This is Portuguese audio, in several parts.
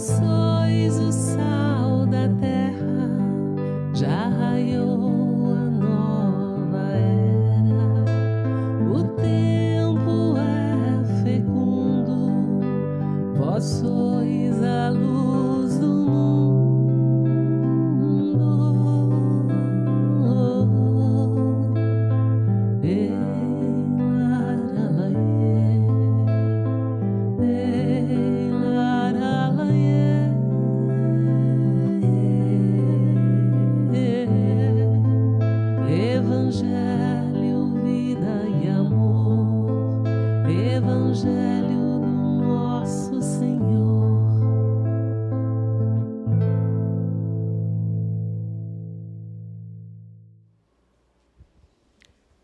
sois o sal da terra, já raiou a nova era. O tempo é fecundo, vós sois a luz do Evangelho, vida e amor, Evangelho do nosso Senhor.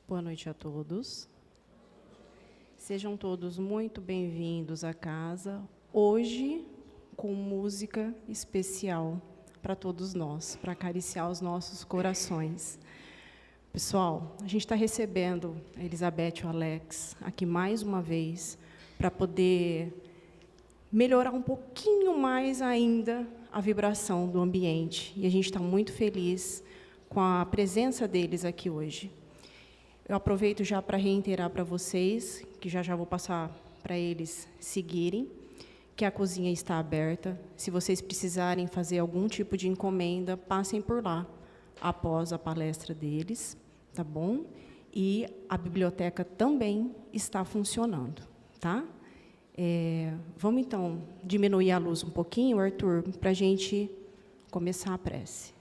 Boa noite a todos. Sejam todos muito bem-vindos à casa, hoje com música especial para todos nós, para acariciar os nossos corações. Pessoal, a gente está recebendo a Elizabeth e o Alex aqui mais uma vez para poder melhorar um pouquinho mais ainda a vibração do ambiente. E a gente está muito feliz com a presença deles aqui hoje. Eu aproveito já para reiterar para vocês, que já vou passar para eles seguirem, que a cozinha está aberta. Se vocês precisarem fazer algum tipo de encomenda, passem por lá após a palestra deles. Tá bom? E a biblioteca também está funcionando, tá? Vamos, então, diminuir a luz um pouquinho, Arthur, para a gente começar a prece.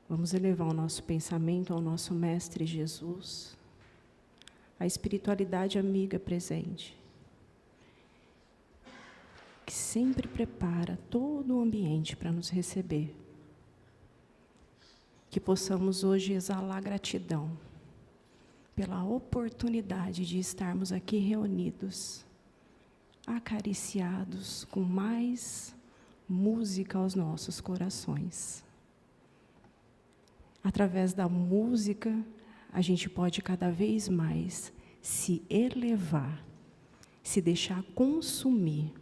Vamos elevar o nosso pensamento ao nosso Mestre Jesus, a espiritualidade amiga presente, que sempre prepara todo o ambiente para nos receber. Que possamos hoje exalar gratidão pela oportunidade de estarmos aqui reunidos, acariciados com mais música aos nossos corações. Através da música, a gente pode cada vez mais se elevar, se deixar consumir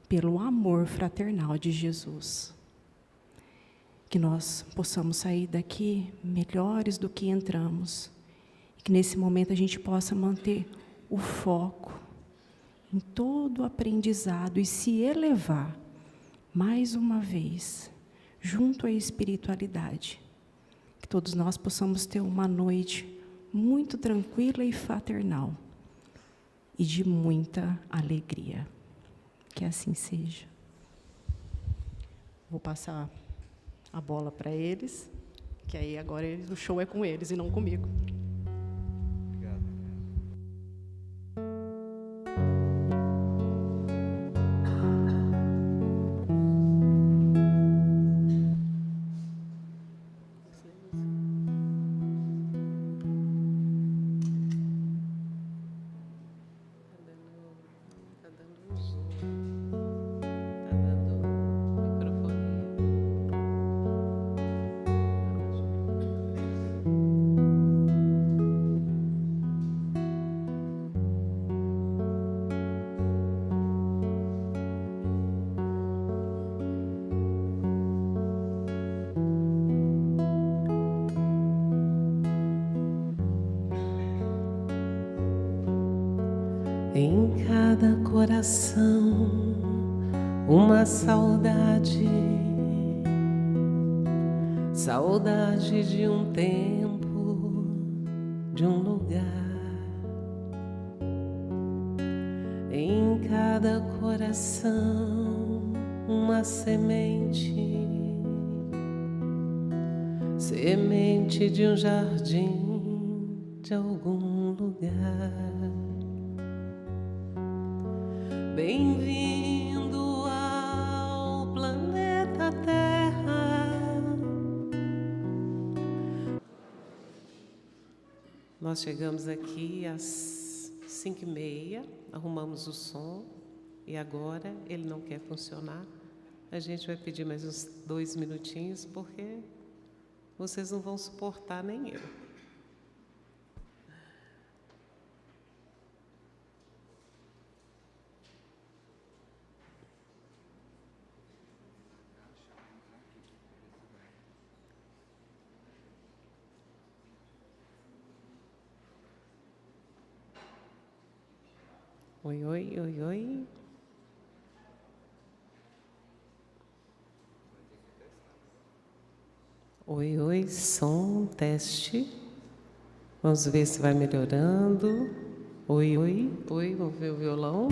pelo amor fraternal de Jesus. Que nós possamos sair daqui melhores do que entramos. E que nesse momento a gente possa manter o foco em todo o aprendizado e se elevar mais uma vez junto à espiritualidade. Que todos nós possamos ter uma noite muito tranquila e fraternal e de muita alegria. Que assim seja. Vou passar a bola para eles, que aí agora o show é com eles e não comigo. Obrigado. Em cada coração uma saudade, saudade de um tempo, de um lugar. Em cada coração uma semente, semente de um jardim, de algum lugar. Bem-vindo ao planeta Terra. Nós chegamos aqui às 5h30, arrumamos o som e agora ele não quer funcionar. A gente vai pedir mais uns 2 minutinhos porque vocês não vão suportar nem eu. Oi, oi, oi, oi. Oi, oi, som, teste. Vamos ver se vai melhorando. Oi, oi, oi, vamos ver o violão.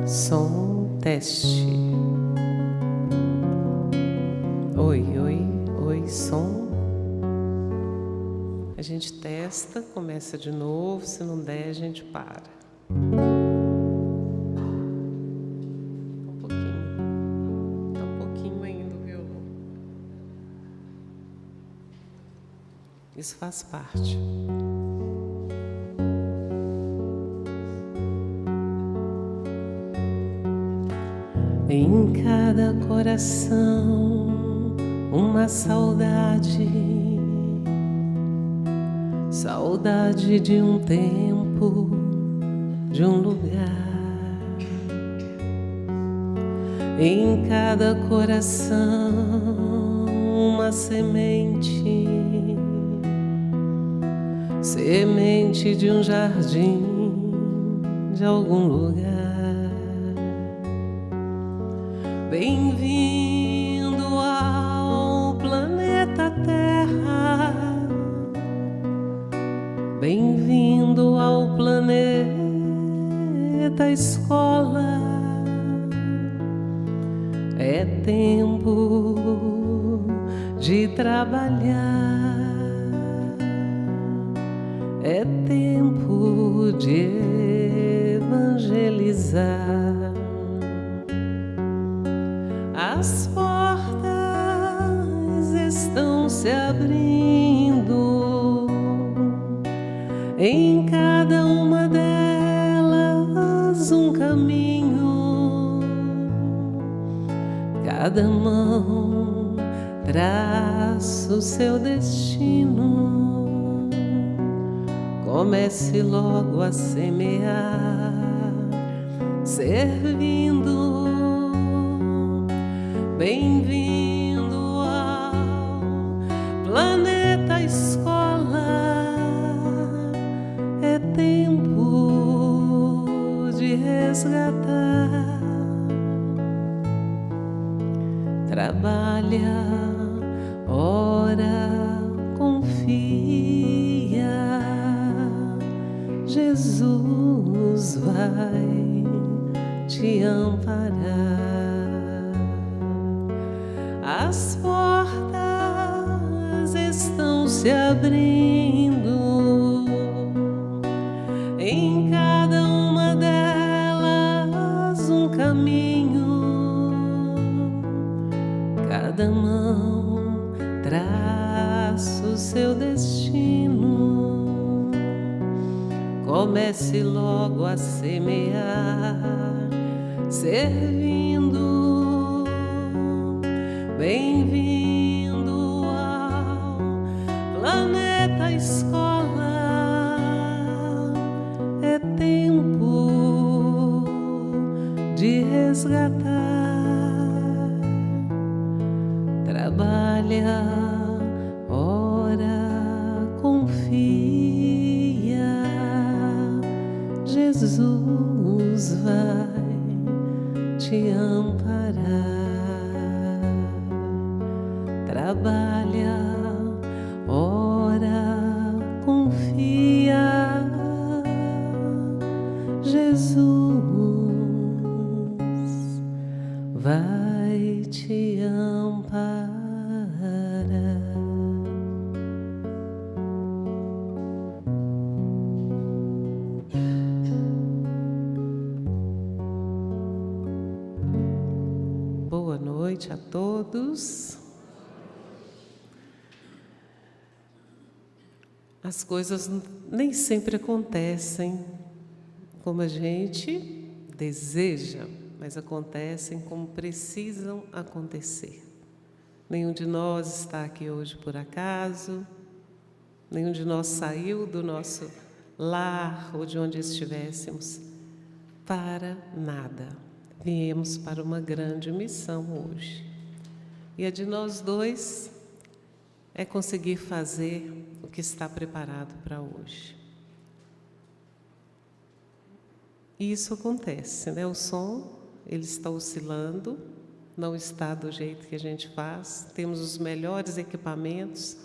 Som, teste. Oi, oi, oi, som. A gente testa, começa de novo, se não der, a gente para. Um pouquinho. Tá um pouquinho ainda o violão. Isso faz parte. Em cada coração uma saudade, saudade de um tempo, de um lugar. Em cada coração uma semente, semente de um jardim, de algum lugar. Bem-vindo ao planeta Terra, bem-vindo ao planeta Escola. É tempo de trabalhar, é tempo de evangelizar. As portas estão se abrindo, em cada uma delas um caminho. Cada mão traça o seu destino. Comece logo a semear, servindo. Bem-vindo ao planeta Escola. É tempo de resgatar. Trabalha, ora, confia. Jesus vai te amparar. As portas estão se abrindo, em cada uma delas um caminho. Cada mão traça o seu destino. Comece logo a semear, servindo. Bem-vindo ao planeta Escola. É tempo de resgatar. Trabalha, ora, confia. Jesus vai te amparar. Trabalha, ora, confia. Jesus vai te amparar. Boa noite a todos. As coisas nem sempre acontecem como a gente deseja, mas acontecem como precisam acontecer. Nenhum de nós está aqui hoje por acaso, nenhum de nós saiu do nosso lar ou de onde estivéssemos para nada. Viemos para uma grande missão hoje. E a de nós dois é conseguir fazer o que está preparado para hoje. E isso acontece, né? O som, ele está oscilando, não está do jeito que a gente faz. Temos os melhores equipamentos,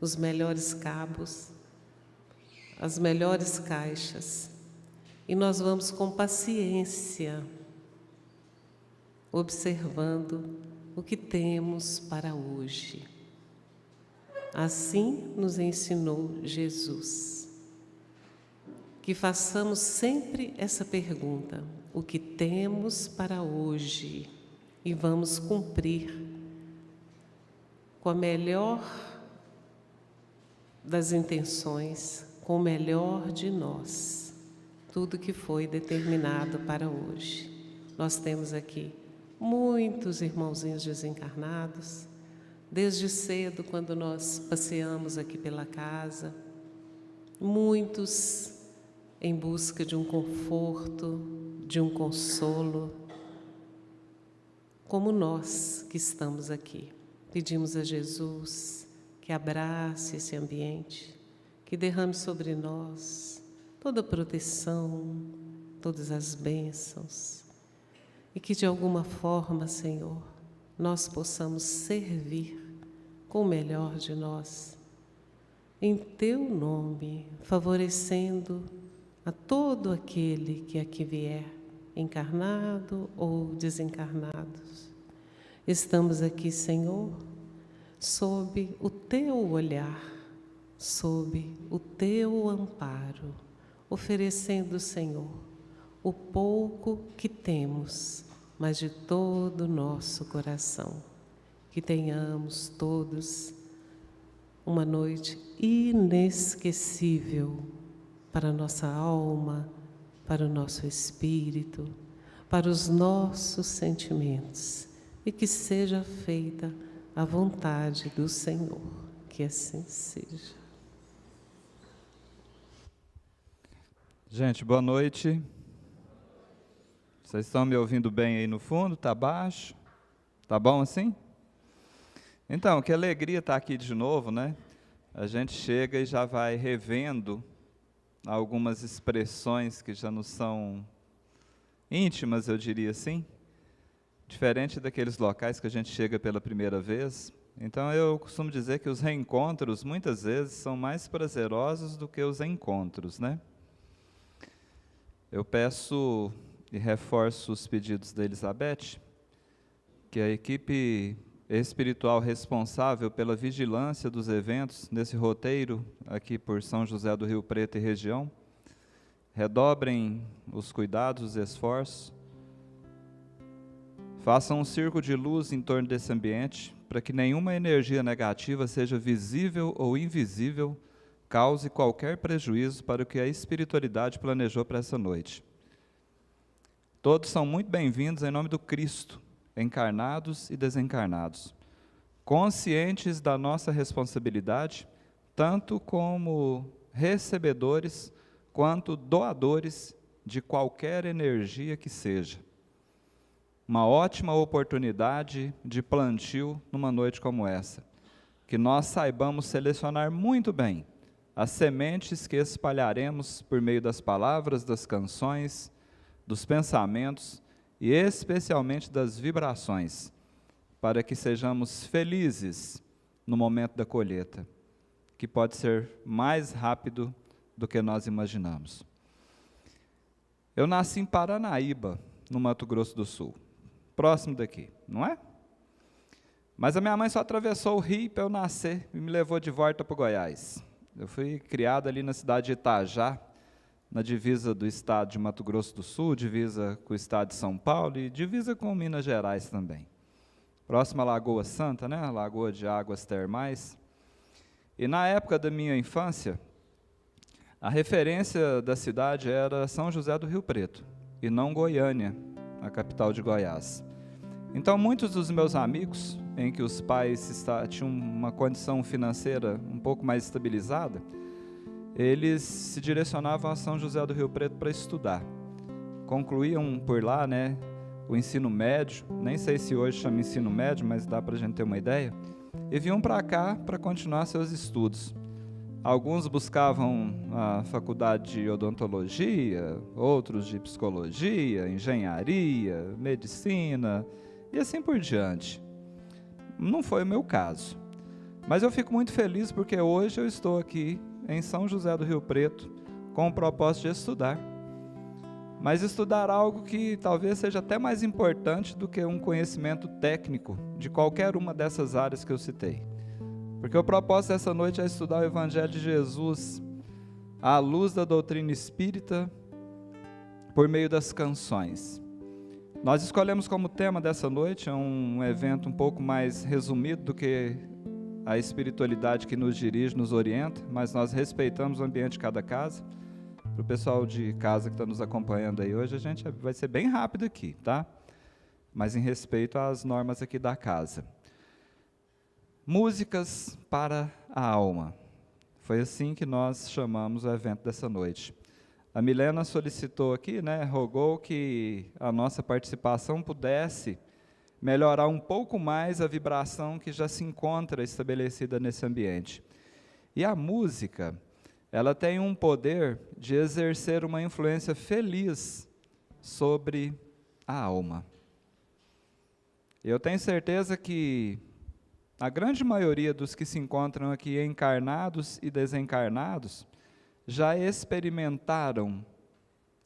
os melhores cabos, as melhores caixas. E nós vamos com paciência, observando o que temos para hoje. Assim nos ensinou Jesus. Que façamos sempre essa pergunta: o que temos para hoje? E vamos cumprir com a melhor das intenções, com o melhor de nós, tudo que foi determinado para hoje. Nós temos aqui muitos irmãozinhos desencarnados, desde cedo, quando nós passeamos aqui pela casa, muitos em busca de um conforto, de um consolo, como nós que estamos aqui. Pedimos a Jesus que abrace esse ambiente, que derrame sobre nós toda a proteção, todas as bênçãos, e que de alguma forma, Senhor, nós possamos servir com o melhor de nós, em Teu nome, favorecendo a todo aquele que aqui vier, encarnado ou desencarnados. Estamos aqui, Senhor, sob o Teu olhar, sob o Teu amparo, oferecendo, Senhor, o pouco que temos, mas de todo o nosso coração. Que tenhamos todos uma noite inesquecível para a nossa alma, para o nosso espírito, para os nossos sentimentos, e que seja feita a vontade do Senhor, que assim seja. Gente, boa noite. Vocês estão me ouvindo bem aí no fundo? Está baixo? Tá bom assim? Então, que alegria estar aqui de novo, né? A gente chega e já vai revendo algumas expressões que já nos são íntimas, eu diria assim, diferente daqueles locais que a gente chega pela primeira vez. Então, eu costumo dizer que os reencontros, muitas vezes, são mais prazerosos do que os encontros, né? Eu peço e reforço os pedidos da Elizabeth, que a equipe espiritual responsável pela vigilância dos eventos nesse roteiro aqui por São José do Rio Preto e região, redobrem os cuidados, os esforços, façam um círculo de luz em torno desse ambiente, para que nenhuma energia negativa, seja visível ou invisível, cause qualquer prejuízo para o que a espiritualidade planejou para essa noite. Todos são muito bem-vindos em nome do Cristo, encarnados e desencarnados, conscientes da nossa responsabilidade, tanto como recebedores, quanto doadores de qualquer energia que seja. Uma ótima oportunidade de plantio numa noite como essa, que nós saibamos selecionar muito bem as sementes que espalharemos por meio das palavras, das canções, dos pensamentos e especialmente das vibrações, para que sejamos felizes no momento da colheita, que pode ser mais rápido do que nós imaginamos. Eu nasci em Paranaíba, no Mato Grosso do Sul, próximo daqui, não é? Mas a minha mãe só atravessou o rio para eu nascer e me levou de volta para o Goiás. Eu fui criado ali na cidade de Itajá, na divisa do estado de Mato Grosso do Sul, divisa com o estado de São Paulo e divisa com Minas Gerais também. Próxima à Lagoa Santa, né? Lagoa de águas termais. E na época da minha infância, a referência da cidade era São José do Rio Preto, e não Goiânia, a capital de Goiás. Então, muitos dos meus amigos, em que os pais tinham uma condição financeira um pouco mais estabilizada, eles se direcionavam a São José do Rio Preto para estudar. Concluíam por lá, né, o ensino médio, nem sei se hoje chama ensino médio, mas dá para a gente ter uma ideia, e vinham para cá para continuar seus estudos. Alguns buscavam a faculdade de odontologia, outros de psicologia, engenharia, medicina e assim por diante. Não foi o meu caso. Mas eu fico muito feliz porque hoje eu estou aqui em São José do Rio Preto com o propósito de estudar. Mas estudar algo que talvez seja até mais importante do que um conhecimento técnico de qualquer uma dessas áreas que eu citei. Porque o propósito dessa noite é estudar o Evangelho de Jesus à luz da doutrina espírita por meio das canções. Nós escolhemos como tema dessa noite um evento um pouco mais resumido do que a espiritualidade que nos dirige, nos orienta, mas nós respeitamos o ambiente de cada casa. Para o pessoal de casa que está nos acompanhando aí hoje, a gente vai ser bem rápido aqui, tá? Mas em respeito às normas aqui da casa. Músicas para a alma. Foi assim que nós chamamos o evento dessa noite. A Milena solicitou aqui, rogou que a nossa participação pudesse melhorar um pouco mais a vibração que já se encontra estabelecida nesse ambiente. E a música, ela tem um poder de exercer uma influência feliz sobre a alma. Eu tenho certeza que a grande maioria dos que se encontram aqui encarnados e desencarnados já experimentaram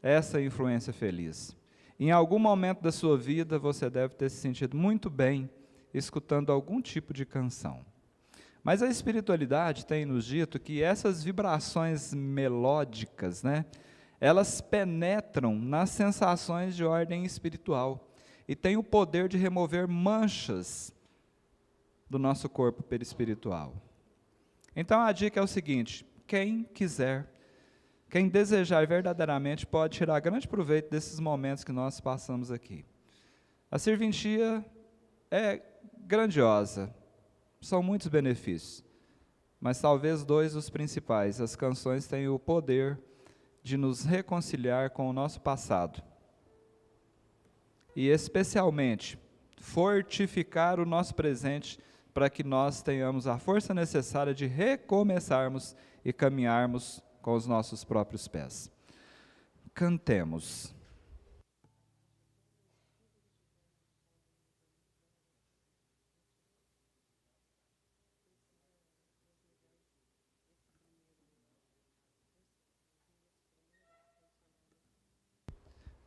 essa influência feliz. Em algum momento da sua vida você deve ter se sentido muito bem escutando algum tipo de canção. Mas a espiritualidade tem nos dito que essas vibrações melódicas, elas penetram nas sensações de ordem espiritual e têm o poder de remover manchas do nosso corpo perispiritual. Então a dica é o seguinte: quem quiser, quem desejar verdadeiramente pode tirar grande proveito desses momentos que nós passamos aqui. A serventia é grandiosa, são muitos benefícios, mas talvez dois os principais. As canções têm o poder de nos reconciliar com o nosso passado e especialmente fortificar o nosso presente para que nós tenhamos a força necessária de recomeçarmos e caminharmos com os nossos próprios pés. Cantemos.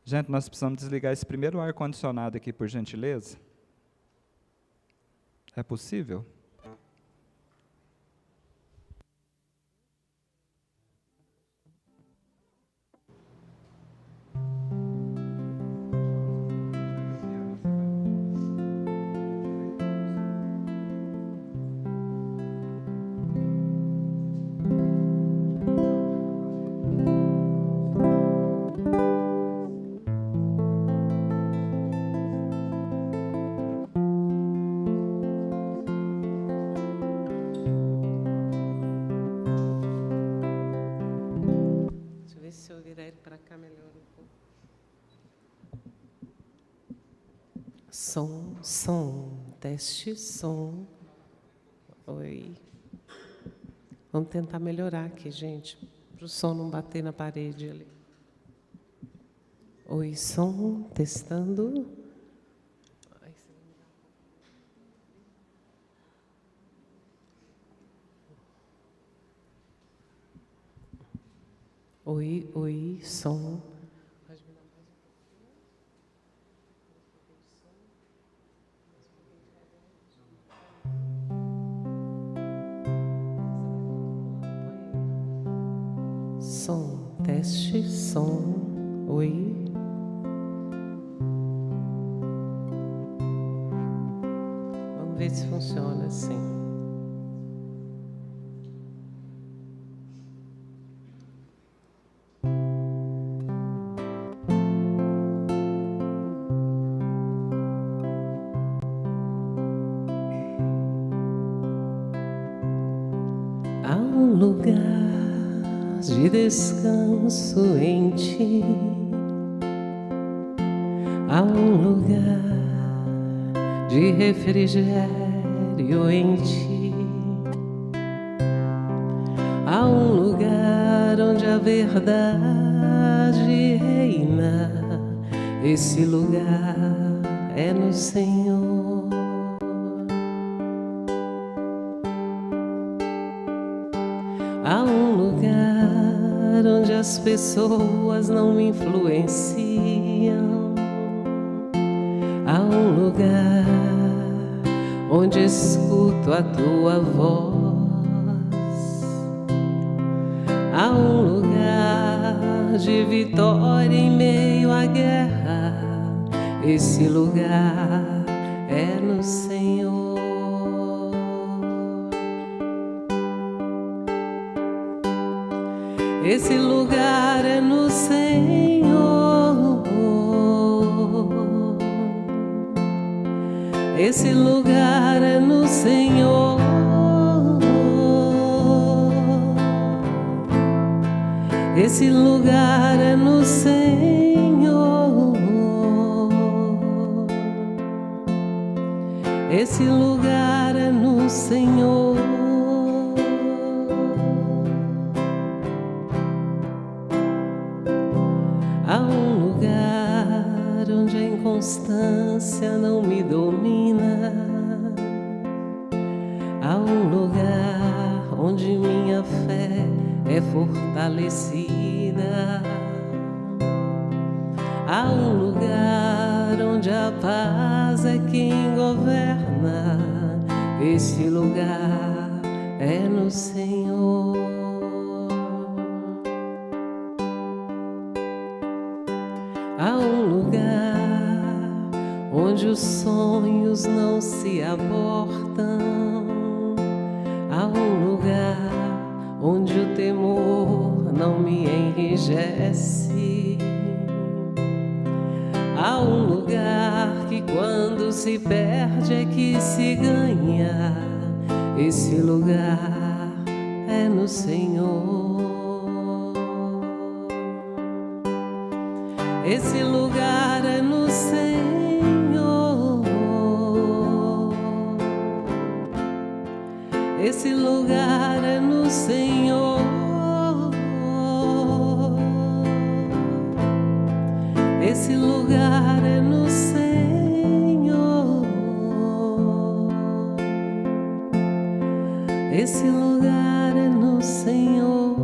Gente, nós precisamos desligar esse primeiro ar-condicionado aqui, por gentileza. É possível? Som, teste, som. Oi. Vamos tentar melhorar aqui, gente, para o som não bater na parede ali. Oi, som, testando. Oi, som. Som, teste, som, oi. Vamos ver se funciona assim. Há um lugar de descanso em ti, há um lugar de refrigério em ti, Há um lugar onde a verdade reina, esse lugar é no Senhor. Há um lugar onde as pessoas não me influenciam. Há um lugar onde escuto a tua voz. Há um lugar de vitória em meio à guerra, esse lugar é no Senhor. Esse lugar é no Senhor. Esse lugar é no Senhor. Esse lugar é no Senhor. Esse lugar é no Senhor. Há um lugar onde a inconstância não me domina. Há um lugar onde minha fé é fortalecida. Há um lugar onde a paz é quem governa. Esse lugar é no Senhor. Há um lugar onde os sonhos não se abortam. Há um lugar onde o temor não me enrijece. Há um lugar que quando se perde é que se ganha. Esse lugar é no Senhor. Esse lugar é no Senhor. Esse lugar é no Senhor. Esse lugar é no Senhor. Esse lugar é no Senhor.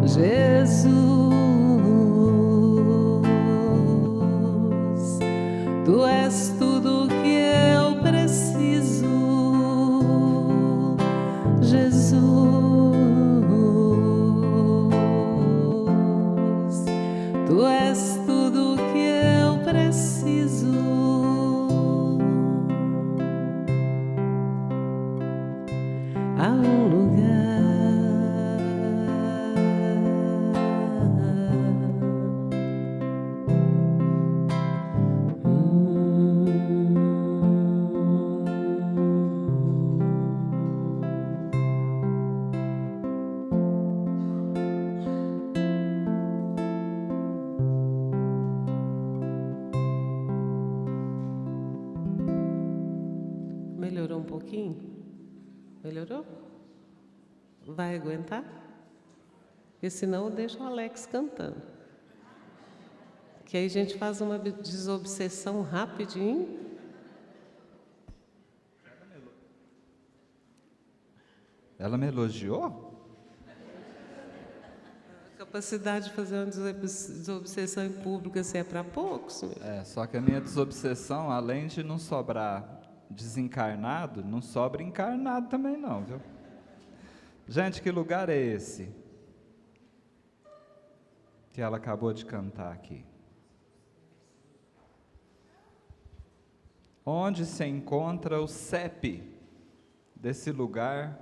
Jesus, Tu és tudo que eu preciso. Jesus, Tu és tudo que eu preciso. Há um lugar melhorou um pouquinho? Melhorou? Vai aguentar? Porque senão eu deixo o Alex cantando. Que aí a gente faz uma desobsessão rapidinho. Ela me elogiou? A capacidade de fazer uma desobsessão em público assim, é para poucos. Meu. É, só que a minha desobsessão, além de não sobrar desencarnado, não sobra encarnado também não, viu? Gente, que lugar é esse que ela acabou de cantar aqui? Onde se encontra o CEP desse lugar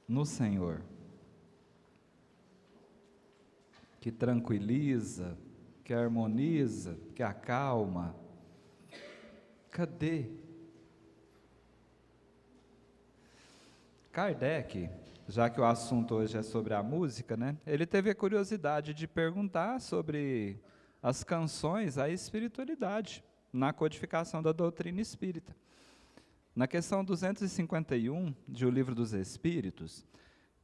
no Senhor? Que tranquiliza, que harmoniza, que acalma. Cadê? Kardec, já que o assunto hoje é sobre a música, né? Ele teve a curiosidade de perguntar sobre as canções, a espiritualidade, na codificação da doutrina espírita. Na questão 251 de O Livro dos Espíritos,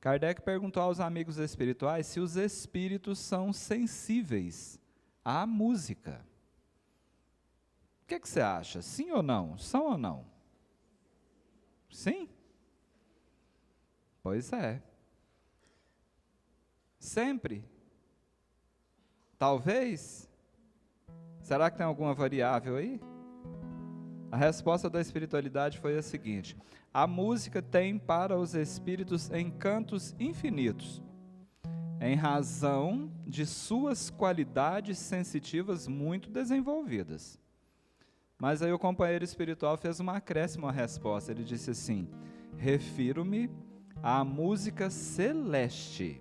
Kardec perguntou aos amigos espirituais se os espíritos são sensíveis à música. O que você acha? Sim ou não? São ou não? Sim? Pois é. Sempre? Talvez? Será que tem alguma variável aí? A resposta da espiritualidade foi a seguinte: a música tem para os espíritos encantos infinitos, em razão de suas qualidades sensitivas muito desenvolvidas. Mas aí o companheiro espiritual fez uma acréscimo à resposta. Ele disse assim: refiro-me à música celeste,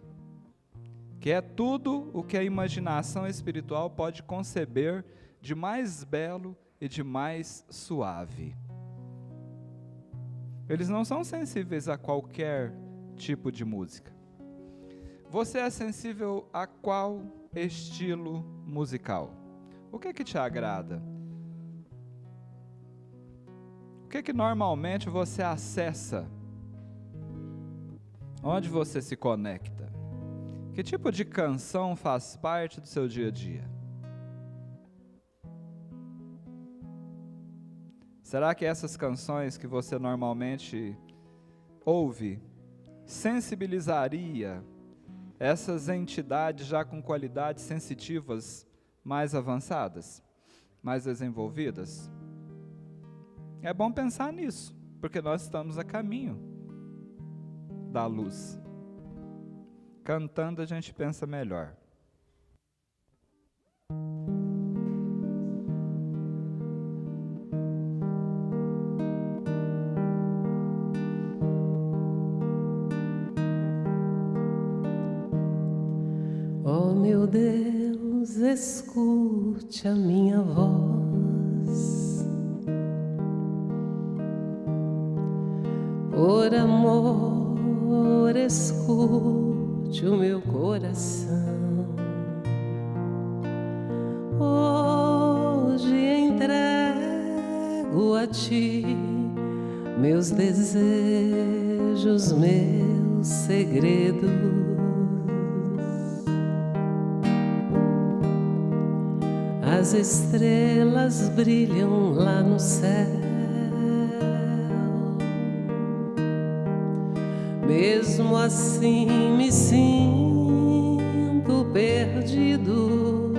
que é tudo o que a imaginação espiritual pode conceber de mais belo e de mais suave. Eles não são sensíveis a qualquer tipo de música. Você é sensível a qual estilo musical? O que te agrada? O que normalmente você acessa? Onde você se conecta? Que tipo de canção faz parte do seu dia a dia? Será que essas canções que você normalmente ouve sensibilizaria essas entidades já com qualidades sensitivas mais avançadas, mais desenvolvidas? É bom pensar nisso, porque nós estamos a caminho da luz. Cantando a gente pensa melhor. Oh, meu Deus, escute a minha voz. Por amor, escute o meu coração. Hoje entrego a ti meus desejos, meus segredos. As estrelas brilham lá no céu, mesmo assim me sinto perdido.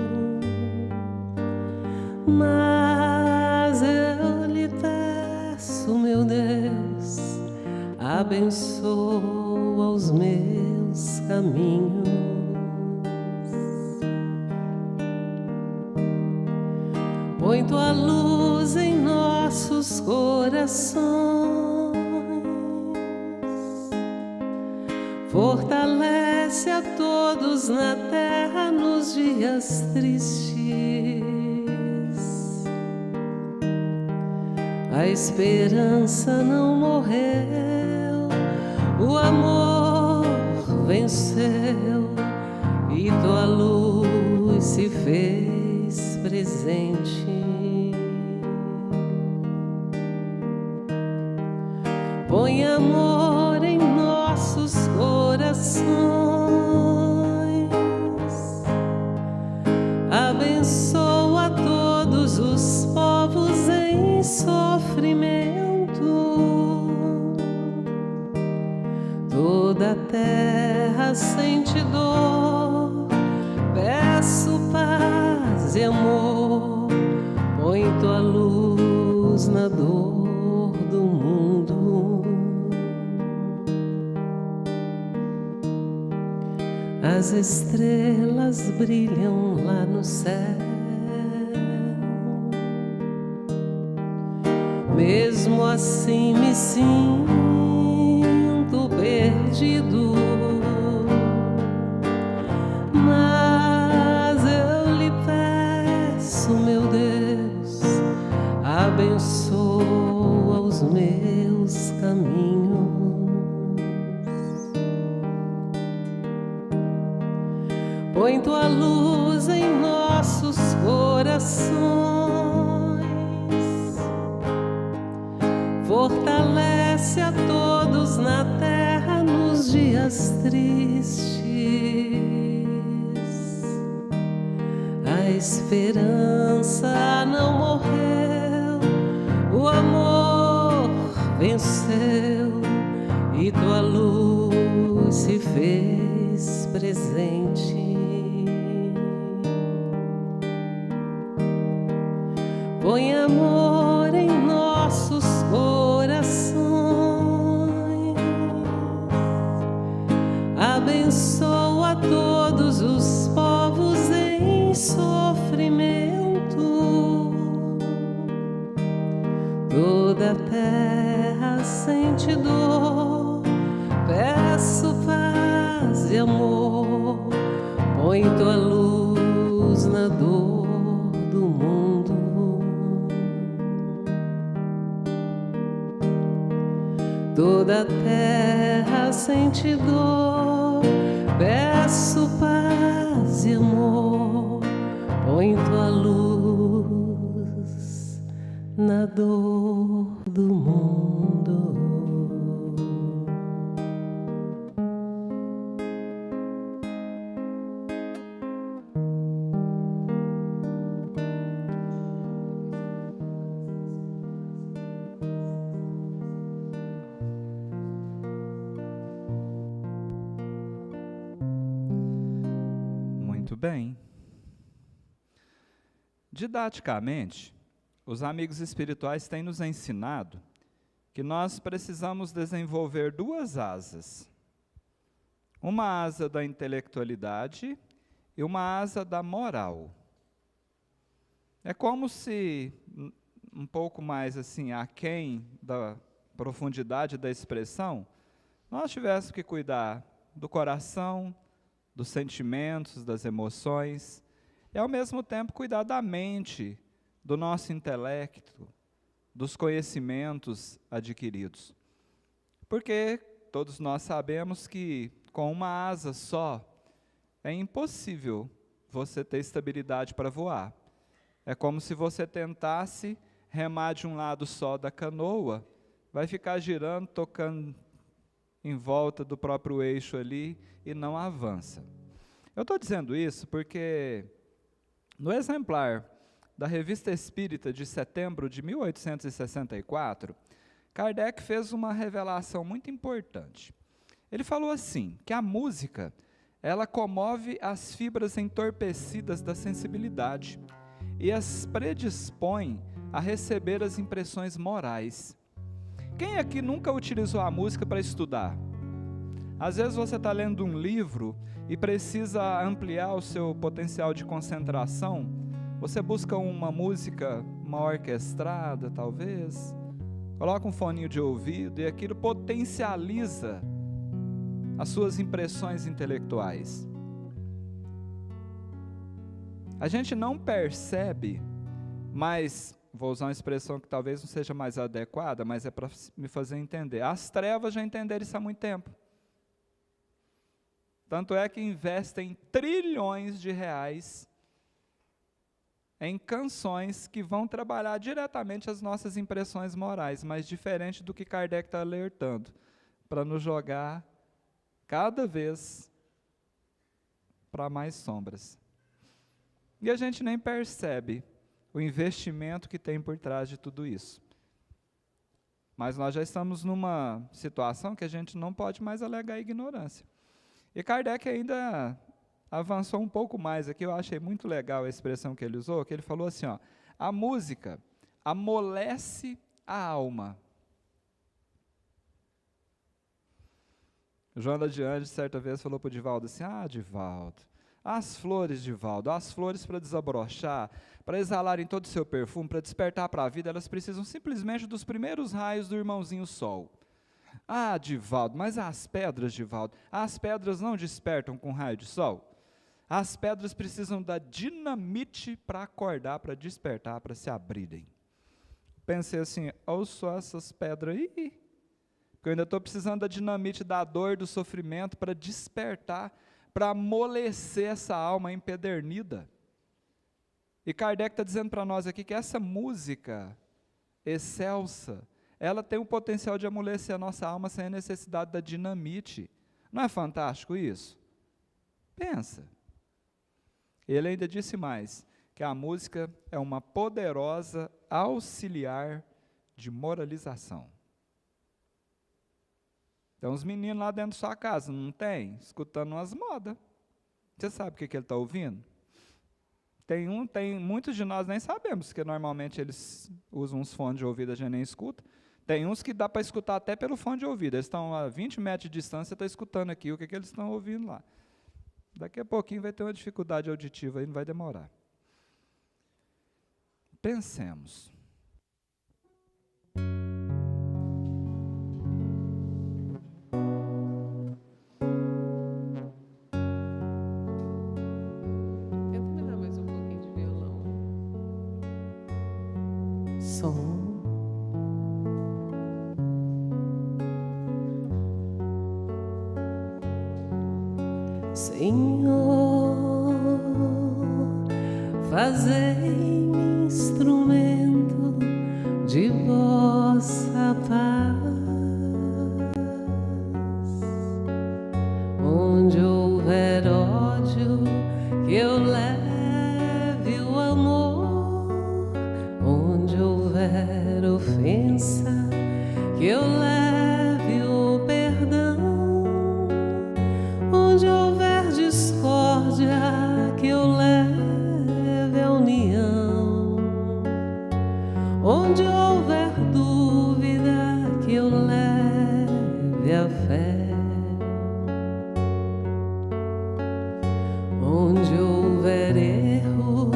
Mas eu lhe peço, meu Deus, abençoa os meus caminhos. Põe tua luz em nossos corações, fortalece a todos na terra nos dias tristes. A esperança não morreu, o amor venceu e tua luz se fez presente. Põe amor em nossos corações, abençoa todos os povos em sofrimento. Toda a terra sente dor, peço paz e amor, põe tua luz na dor do mundo. As estrelas brilham lá no céu, mesmo assim me sinto perdido. Mas eu lhe peço, meu Deus, abençoa os meus caminhos. Põe tua luz em nossos corações, fortalece a todos na terra nos dias tristes. A esperança não morreu, o amor venceu e tua luz se fez presente. Põe amor em nossos corações, abençoa todos os povos em sofrimento. Toda a terra sente dor, peço paz e amor, põe tua luz na dor do mundo. Toda a terra sente dor, peço paz e amor, põe tua luz na dor do mundo. Muito bem. Didaticamente, os amigos espirituais têm nos ensinado que nós precisamos desenvolver duas asas. Uma asa da intelectualidade e uma asa da moral. É como se, um pouco mais assim, aquém da profundidade da expressão, nós tivéssemos que cuidar do coração, dos sentimentos, das emoções, e ao mesmo tempo cuidar da mente, do nosso intelecto, dos conhecimentos adquiridos. Porque todos nós sabemos que com uma asa só é impossível você ter estabilidade para voar. É como se você tentasse remar de um lado só da canoa, vai ficar girando, tocando em volta do próprio eixo ali e não avança. Eu estou dizendo isso porque no exemplar da Revista Espírita de setembro de 1864, Kardec fez uma revelação muito importante. Ele falou assim, que a música, ela comove as fibras entorpecidas da sensibilidade e as predispõe a receber as impressões morais. Quem aqui nunca utilizou a música para estudar? Às vezes você está lendo um livro e precisa ampliar o seu potencial de concentração, você busca uma música, uma orquestrada talvez, coloca um foninho de ouvido e aquilo potencializa as suas impressões intelectuais. A gente não percebe, mas, vou usar uma expressão que talvez não seja mais adequada, mas é para me fazer entender. As trevas já entenderam isso há muito tempo. Tanto é que investem trilhões de reais em canções que vão trabalhar diretamente as nossas impressões morais, mas diferente do que Kardec está alertando, para nos jogar cada vez para mais sombras. E a gente nem percebe o investimento que tem por trás de tudo isso. Mas nós já estamos numa situação que a gente não pode mais alegar ignorância. E Kardec ainda avançou um pouco mais aqui, eu achei muito legal a expressão que ele usou, que ele falou assim, ó, a música amolece a alma. O João da Diante, certa vez, falou para o Divaldo assim, Divaldo, as flores, Divaldo, as flores para desabrochar, para exalarem todo o seu perfume, para despertar para a vida, elas precisam simplesmente dos primeiros raios do irmãozinho Sol. Divaldo, mas as pedras, Divaldo, as pedras não despertam com raio de sol? As pedras precisam da dinamite para acordar, para despertar, para se abrirem. Pensei assim, ou só essas pedras aí, porque eu ainda estou precisando da dinamite, da dor, do sofrimento, para despertar, para amolecer essa alma empedernida. E Kardec está dizendo para nós aqui que essa música excelsa, ela tem o potencial de amolecer a nossa alma sem a necessidade da dinamite. Não é fantástico isso? Pensa. Ele ainda disse mais, que a música é uma poderosa auxiliar de moralização. Tem uns meninos lá dentro da sua casa, não tem? Escutando umas modas. Você sabe o que ele está ouvindo? Tem muitos de nós nem sabemos, porque normalmente eles usam uns fones de ouvido, a gente nem escuta. Tem uns que dá para escutar até pelo fone de ouvido. Eles estão a 20 metros de distância, você está escutando aqui o que eles estão ouvindo lá. Daqui a pouquinho vai ter uma dificuldade auditiva aí, não vai demorar. Pensemos. Tenta me dar mais um pouquinho de violão. Som. Senhor, fazei-me instrumento de vossa paz. Onde houver ódio, que eu leve o amor. Onde houver ofensa, que eu leve o perdão. Onde houver discórdia, que eu leve a união. Onde houver dúvida, que eu leve a fé. Onde houver erro,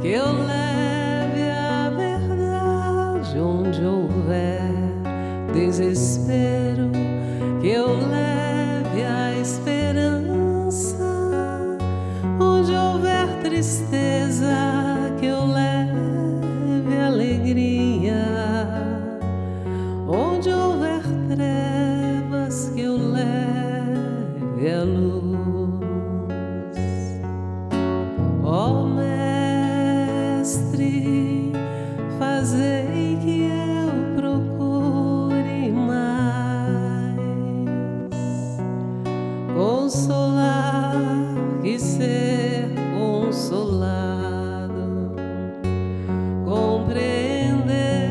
que eu leve a verdade. Onde houver desespero, que eu leve a esperança. Onde houver tristeza, que eu leve alegria. Onde houver trevas, que eu leve a luz. Ó Mestre, fazei que eu procure mais consolar que ser consolado, compreender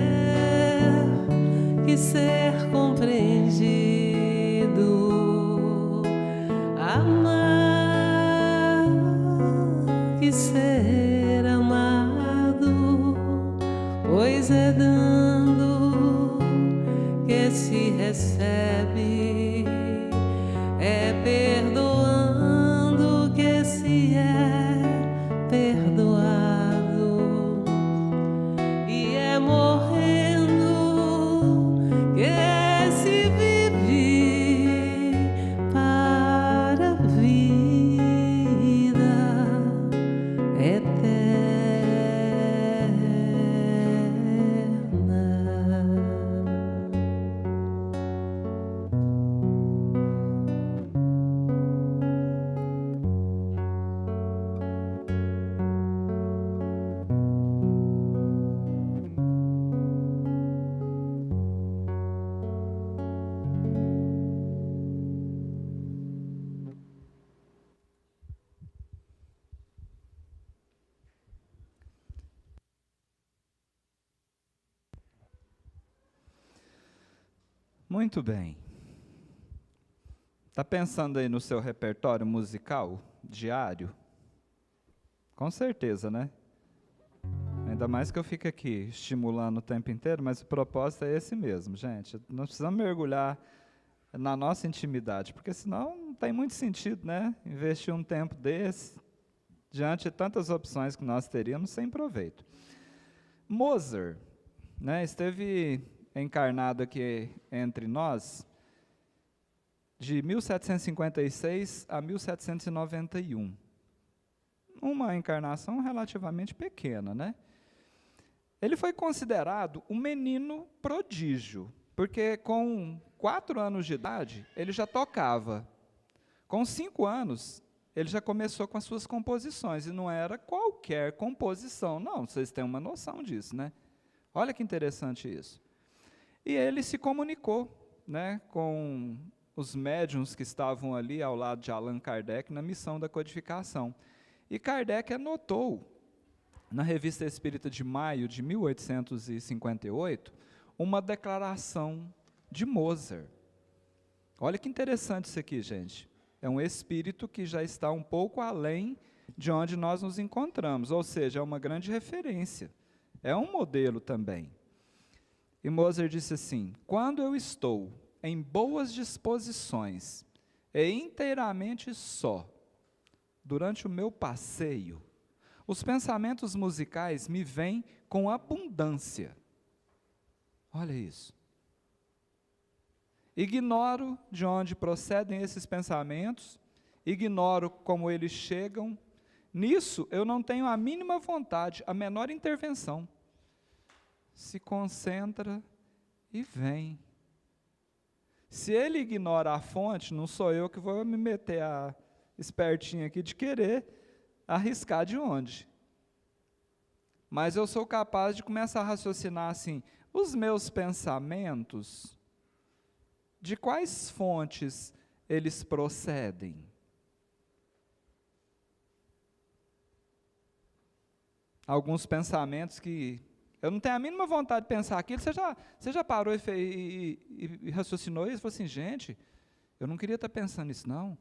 que ser compreendido, amar que ser amado, pois é dando que se recebe, é perdoando que se é perdoado, e é morrendo que se vive para a vida eterna. Muito bem. Está pensando aí no seu repertório musical diário? Com certeza, né? Ainda mais que eu fico aqui estimulando o tempo inteiro, mas o propósito é esse mesmo, gente. Nós precisamos mergulhar na nossa intimidade, porque senão não tem muito sentido, né? Investir um tempo desse, diante de tantas opções que nós teríamos, sem proveito. Mozart, né, esteve encarnado aqui entre nós de 1756 a 1791. Uma encarnação relativamente pequena, né? Ele foi considerado um menino prodígio, porque com 4 anos de idade ele já tocava. Com 5 anos ele já começou com as suas composições, e não era qualquer composição, não, vocês têm uma noção disso, né? Olha que interessante isso. E ele se comunicou, né, com os médiuns que estavam ali ao lado de Allan Kardec na missão da codificação. E Kardec anotou, na Revista Espírita de maio de 1858, uma declaração de Mozart. Olha que interessante isso aqui, gente. É um espírito que já está um pouco além de onde nós nos encontramos, ou seja, é uma grande referência, é um modelo também. E Mozart disse assim: quando eu estou em boas disposições e inteiramente só, durante o meu passeio, os pensamentos musicais me vêm com abundância. Olha isso. Ignoro de onde procedem esses pensamentos, ignoro como eles chegam. Nisso eu não tenho a mínima vontade, a menor intervenção. Se concentra e vem. Se ele ignora a fonte, não sou eu que vou me meter a espertinha aqui de querer arriscar de onde. Mas eu sou capaz de começar a raciocinar assim: os meus pensamentos, de quais fontes eles procedem? Alguns pensamentos que eu não tenho a mínima vontade de pensar aquilo, você já parou e raciocinou isso? Falou assim: gente, eu não queria estar pensando isso não.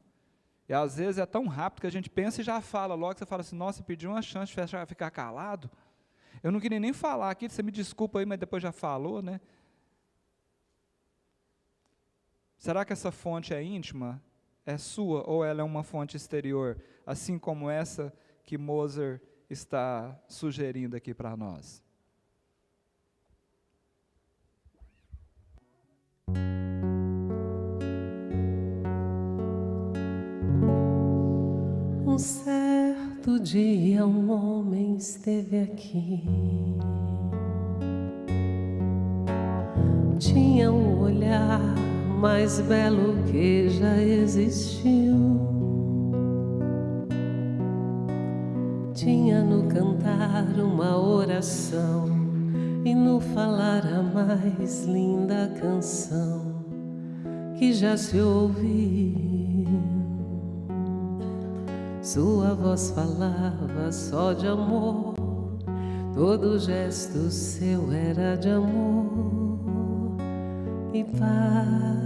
E às vezes é tão rápido que a gente pensa e já fala logo, você fala assim: nossa, pedi uma chance de ficar calado. Eu não queria nem falar aquilo, você me desculpa aí, mas depois já falou, né? Será que essa fonte é íntima? É sua ou ela é uma fonte exterior? Assim como essa que Mozart está sugerindo aqui para nós. Um certo dia um homem esteve aqui. Tinha um olhar mais belo que já existiu. Tinha no cantar uma oração e no falar a mais linda canção que já se ouviu. Sua voz falava só de amor, todo gesto seu era de amor e paz.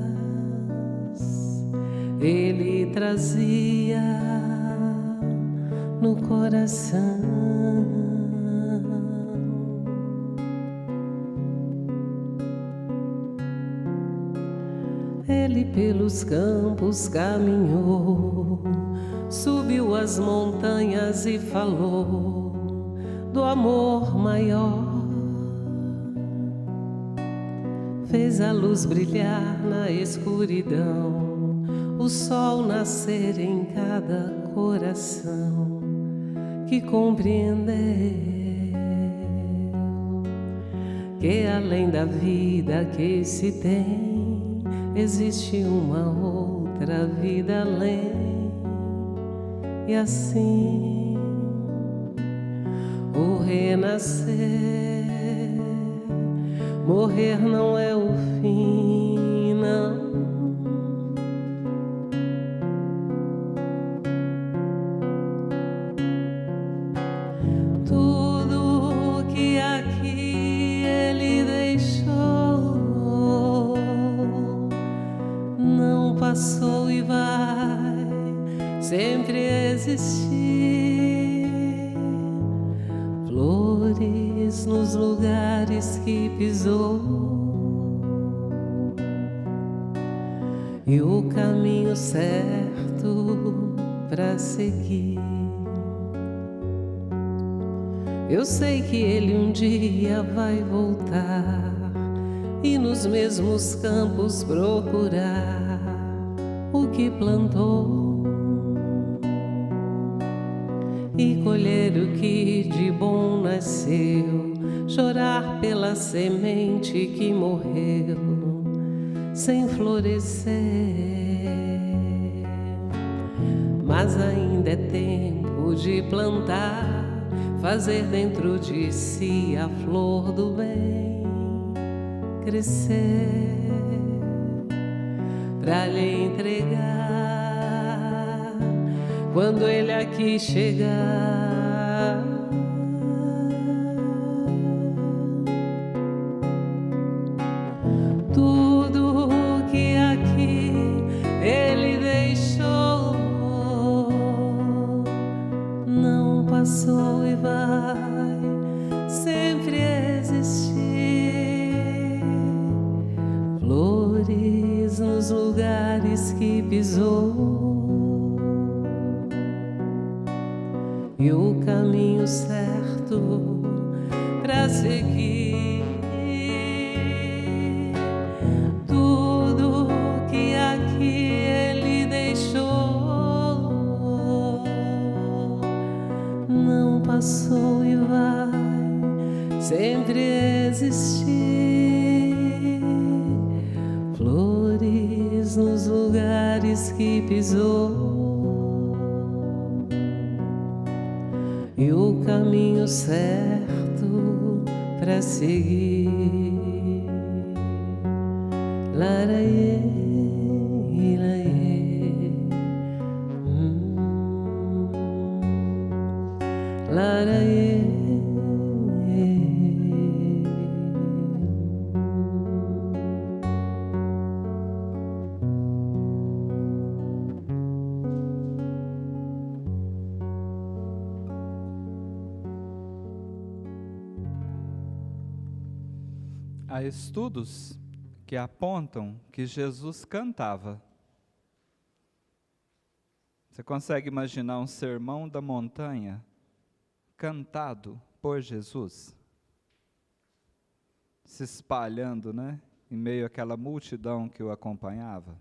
Ele trazia no coração. Ele pelos campos caminhou, subiu as montanhas e falou do amor maior. Fez a luz brilhar na escuridão, o sol nascer em cada coração que compreendeu que além da vida que se tem, existe uma outra vida além. E assim o renascer, morrer não é o fim, não. Tudo que aqui ele deixou não passou e vai sempre existir. Flores nos lugares que pisou e o caminho certo para seguir. Eu sei que ele um dia vai voltar e nos mesmos campos procurar o que plantou e colher o que de bom nasceu, chorar pela semente que morreu sem florescer. Mas ainda é tempo de plantar, fazer dentro de si a flor do bem crescer pra lhe entregar quando ele aqui chegar. Tudo que aqui ele deixou não passou e vai sempre existir. Flores nos lugares que pisou e o caminho certo pra seguir. Tudo que aqui ele deixou não passou e vai sempre existir. Flores nos lugares que pisou e o caminho certo pra seguir. Laraie, ilaie, laraie. Há estudos que apontam que Jesus cantava. Você consegue imaginar um sermão da montanha cantado por Jesus? Se espalhando, né, em meio àquela multidão que o acompanhava.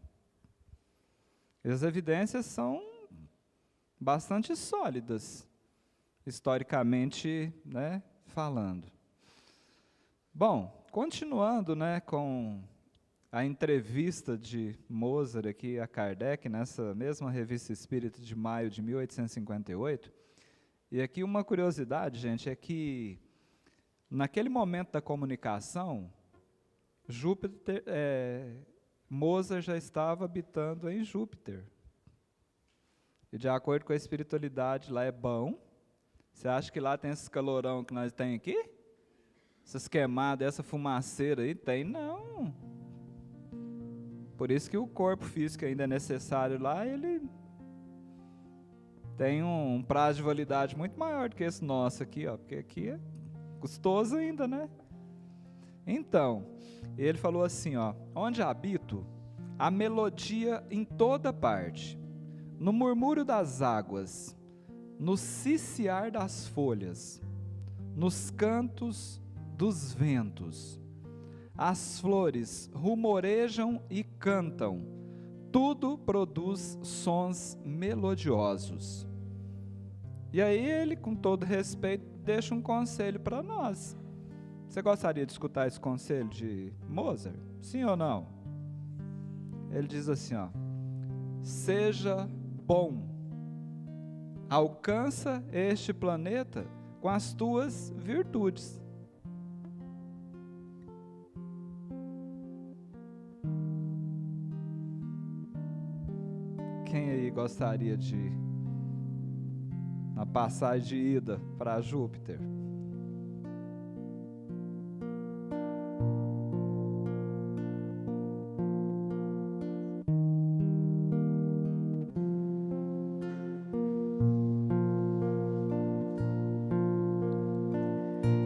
E as evidências são bastante sólidas, historicamente, né, falando. Bom, continuando, né, com a entrevista de Mozart aqui a Kardec, nessa mesma Revista Espírita de maio de 1858, e aqui uma curiosidade, gente, é que naquele momento da comunicação, Mozart já estava habitando em Júpiter. E de acordo com a espiritualidade, lá é bom. Você acha que lá tem esse calorão que nós temos aqui? Essas queimadas, essa fumaceira aí? Tem não. Por isso que o corpo físico ainda é necessário lá, ele tem um prazo de validade muito maior do que esse nosso aqui, ó, porque aqui é custoso ainda, né? Então, ele falou assim, ó, onde habito, a melodia em toda parte, no murmúrio das águas, no ciciar das folhas, nos cantos dos ventos. As flores rumorejam e cantam, tudo produz sons melodiosos. E aí ele, com todo respeito, deixa um conselho para nós. Você gostaria de escutar esse conselho de Mozart? Sim ou não? Ele diz assim, ó, seja bom, alcança este planeta com as tuas virtudes. Quem aí gostaria de, na passagem de ida para Júpiter?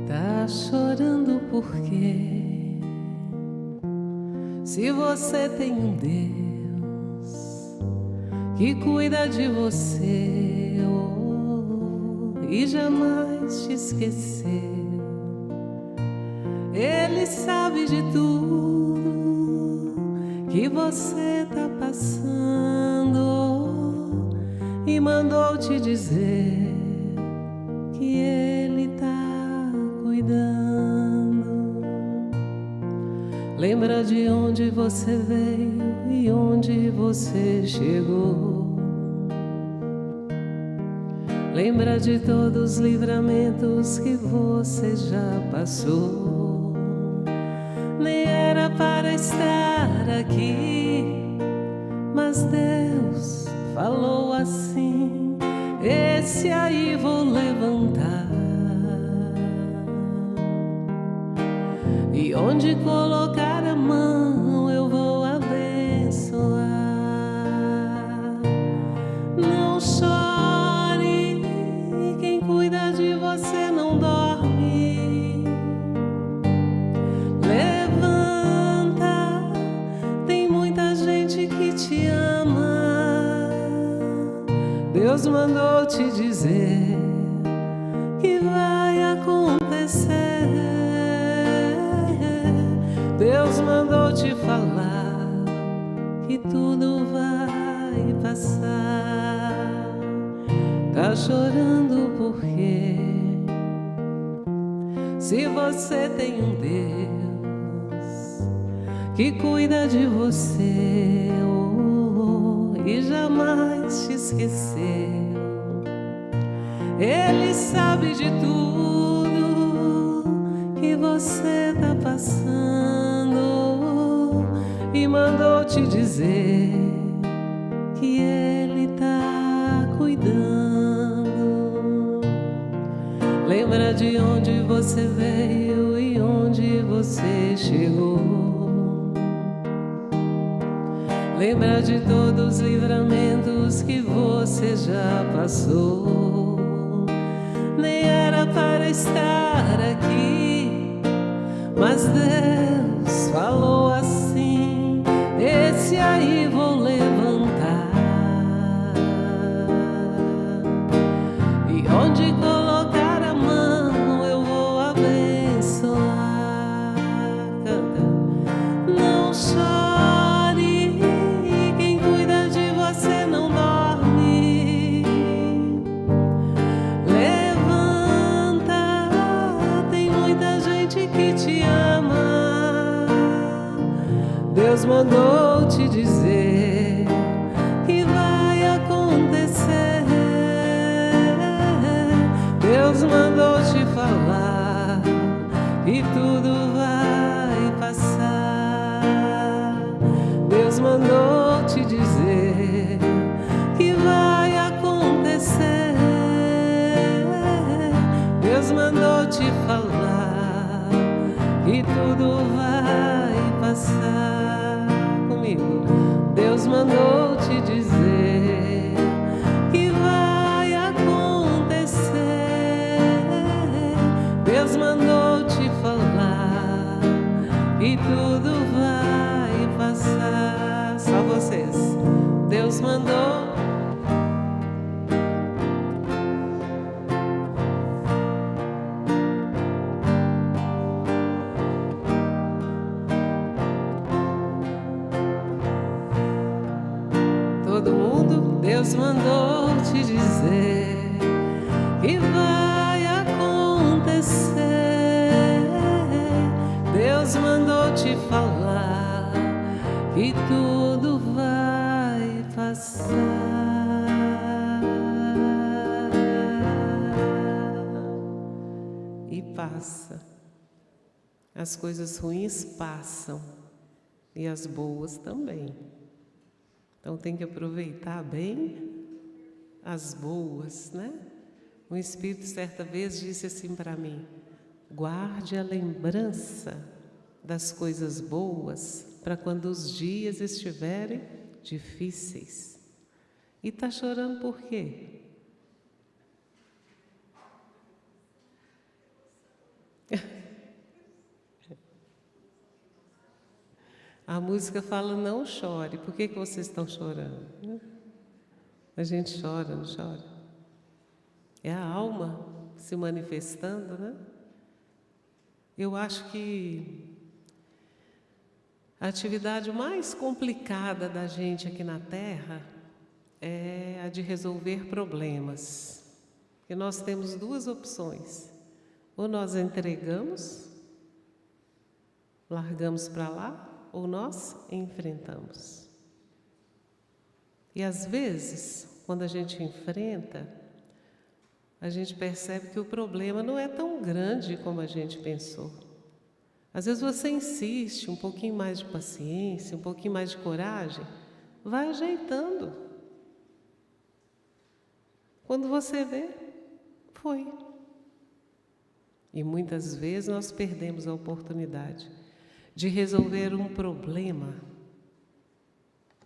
Tá chorando por quê? Se você tem um Deus que cuida de você, e jamais te esqueceu. Ele sabe de tudo que você tá passando e mandou te dizer que ele tá cuidando. Lembra de onde você veio e onde você chegou. Lembra de todos os livramentos que você já passou. nem era para estar aqui, mas Deus falou assim: esse aí vou levantar, e onde colocar a mão eu vou abençoar. Não chore, quem cuida de você não dorme. Levanta, tem muita gente que te ama. Deus mandou te dizer que vai acontecer. Deus mandou te falar que tudo vai passar. Tá chorando por quê? Se você tem um Deus que cuida de você, e jamais te esqueceu. Ele sabe de tudo que você tá passando e mandou te dizer que Ele tá cuidando. Lembra de onde você veio e onde você chegou. Lembra de todos os livramentos que você já passou. Nem era para estar aqui, mas Deus falou assim: esse aí vou levantar, e onde colocar a mão eu vou abençoar. Canta. Não chore, quem cuida de você não dorme. Levanta, tem muita gente que te ama. Deus mandou te dizer que vai acontecer. Deus mandou te falar que tudo vai passar. Deus mandou te dizer que vai acontecer. Deus mandou te falar que tudo vai passar. Comigo. Deus mandou te dizer que vai acontecer. Deus mandou te falar que tudo vai passar. Só vocês. Deus mandou. Todo mundo, Deus mandou te dizer que vai acontecer. Deus mandou te falar que tudo vai passar. E passa. As coisas ruins passam e as boas também. Então tem que aproveitar bem as boas, né? O Espírito certa vez disse assim para mim: guarde a lembrança das coisas boas para quando os dias estiverem difíceis. E está chorando por quê? A música fala: não chore. Por que vocês estão chorando? A gente chora, não chora? É a alma se manifestando, né? Eu acho que a atividade mais complicada da gente aqui na Terra é a de resolver problemas. Porque nós temos duas opções: ou nós entregamos, largamos para lá, ou nós enfrentamos. E às vezes, quando a gente enfrenta, a gente percebe que o problema não é tão grande como a gente pensou. Às vezes você insiste, um pouquinho mais de paciência, um pouquinho mais de coragem, vai ajeitando. Quando você vê, foi. E muitas vezes nós perdemos a oportunidade de resolver um problema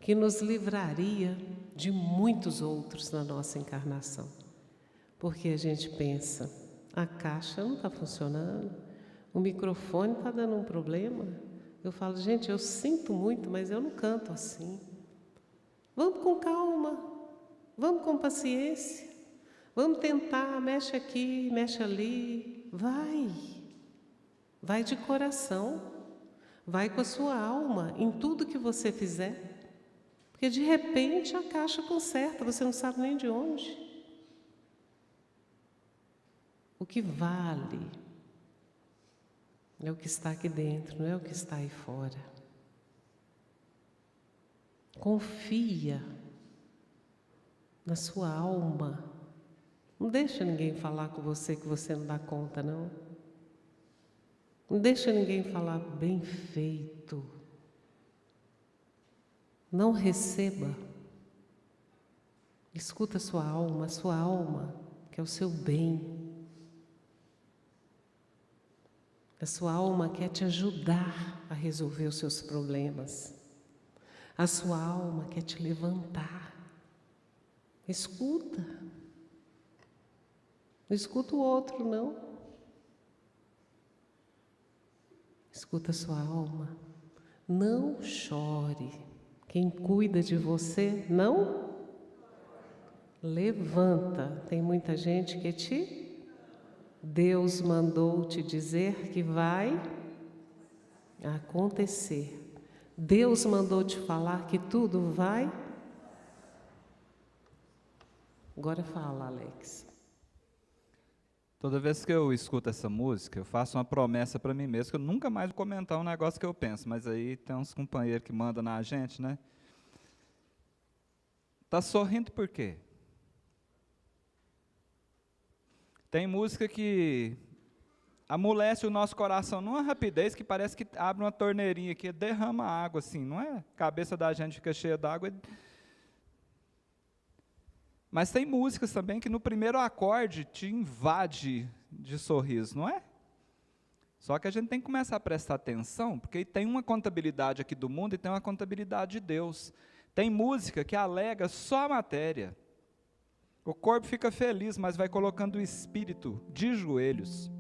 que nos livraria de muitos outros na nossa encarnação. Porque a gente pensa, a caixa não está funcionando, o microfone está dando um problema. Eu falo, gente, eu sinto muito, mas eu não canto assim. Vamos com calma, vamos com paciência, vamos tentar, mexe aqui, mexe ali, vai de coração, vai com a sua alma em tudo que você fizer. Porque de repente a caixa conserta, você não sabe nem de onde. O que vale é o que está aqui dentro, não é o que está aí fora. Confia na sua alma. Não deixa ninguém falar com você que você não dá conta, não. Não deixa ninguém falar bem feito. Não receba. Escuta a sua alma, que é o seu bem. A sua alma quer te ajudar a resolver os seus problemas. A sua alma quer te levantar. Escuta. Não escuta o outro, não. Escuta a sua alma. Não chore. Quem cuida de você não levanta. Tem muita gente que Deus mandou te dizer que vai acontecer. Deus mandou te falar que tudo vai. Agora fala, Alex. Toda vez que eu escuto essa música, eu faço uma promessa para mim mesmo, que eu nunca mais vou comentar um negócio que eu penso, mas aí tem uns companheiros que mandam na gente, né? Tá sorrindo por quê? Tem música que amolece o nosso coração numa rapidez que parece que abre uma torneirinha aqui, derrama água assim, não é? A cabeça da gente fica cheia d'água. Mas tem músicas também que no primeiro acorde te invade de sorriso, não é? Só que a gente tem que começar a prestar atenção, porque tem uma contabilidade aqui do mundo e tem uma contabilidade de Deus. Tem música que alega só a matéria. O corpo fica feliz, mas vai colocando o espírito de joelhos.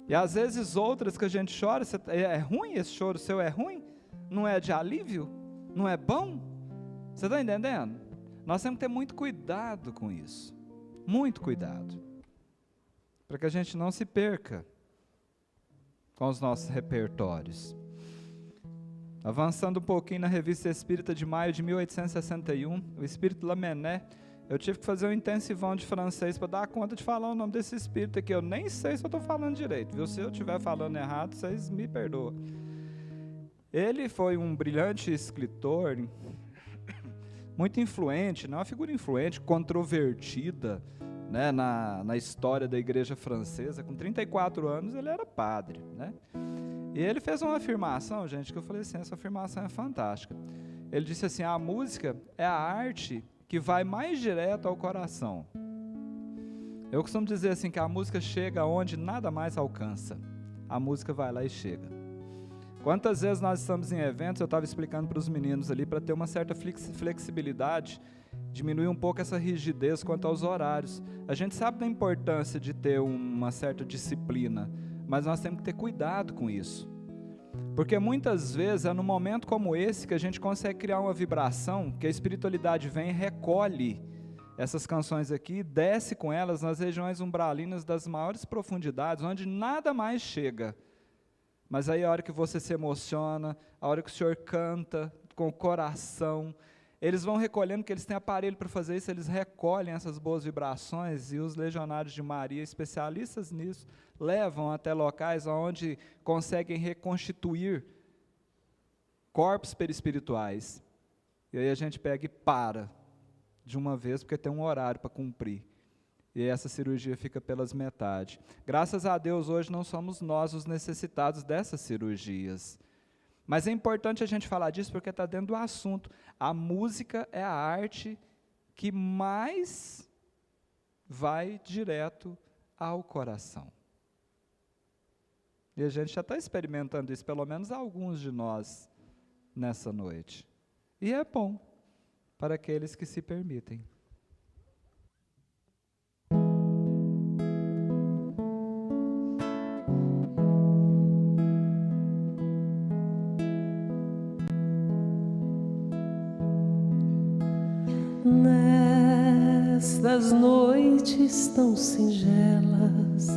E às vezes outras que a gente chora, é ruim esse choro seu, é ruim? Não é de alívio? Não é bom? Você está entendendo? Nós temos que ter muito cuidado com isso. Muito cuidado. Para que a gente não se perca com os nossos repertórios. Avançando um pouquinho na Revista Espírita de maio de 1861, o Espírito Lamennais, eu tive que fazer um intensivão de francês para dar conta de falar o nome desse espírito aqui. Eu nem sei se eu estou falando direito, viu? Se eu estiver falando errado, vocês me perdoam. Ele foi um brilhante escritor, muito influente, uma figura influente, controvertida, né, na história da igreja francesa. Com 34 anos ele era padre, né? E ele fez uma afirmação, gente, que eu falei assim, essa afirmação é fantástica. Ele disse assim, a música é a arte que vai mais direto ao coração. Eu costumo dizer assim, que a música chega onde nada mais alcança. A música vai lá e chega. Quantas vezes nós estamos em eventos, eu estava explicando para os meninos ali, para ter uma certa flexibilidade, diminuir um pouco essa rigidez quanto aos horários. A gente sabe da importância de ter uma certa disciplina, mas nós temos que ter cuidado com isso. Porque muitas vezes é num momento como esse que a gente consegue criar uma vibração, que a espiritualidade vem e recolhe essas canções aqui, e desce com elas nas regiões umbralinas das maiores profundidades, onde nada mais chega. Mas aí a hora que você se emociona, a hora que o Senhor canta com o coração, eles vão recolhendo, que eles têm aparelho para fazer isso, eles recolhem essas boas vibrações, e os legionários de Maria, especialistas nisso, levam até locais onde conseguem reconstituir corpos perispirituais. E aí a gente pega e para de uma vez, porque tem um horário para cumprir. e essa cirurgia fica pelas metades. Graças a Deus, hoje não somos nós os necessitados dessas cirurgias. Mas é importante a gente falar disso porque está dentro do assunto. A música é a arte que mais vai direto ao coração. E a gente já está experimentando isso, pelo menos alguns de nós, nessa noite. E é bom para aqueles que se permitem. Nestas noites tão singelas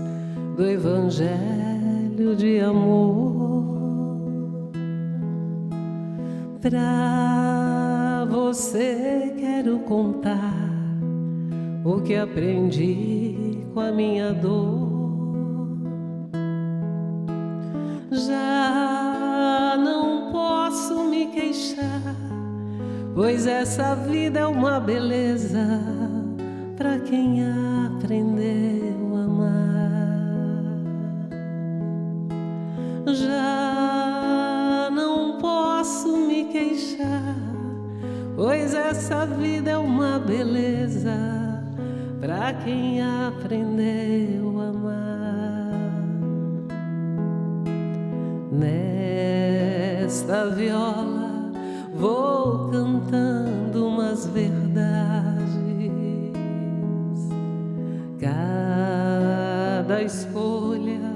do Evangelho de amor, pra você quero contar o que aprendi com a minha dor. Já não posso me queixar, pois essa vida é uma beleza pra quem aprendeu a amar. Já não posso me queixar, pois essa vida é uma beleza pra quem aprendeu a amar. Nesta viola vou cantando umas verdades, cada escolha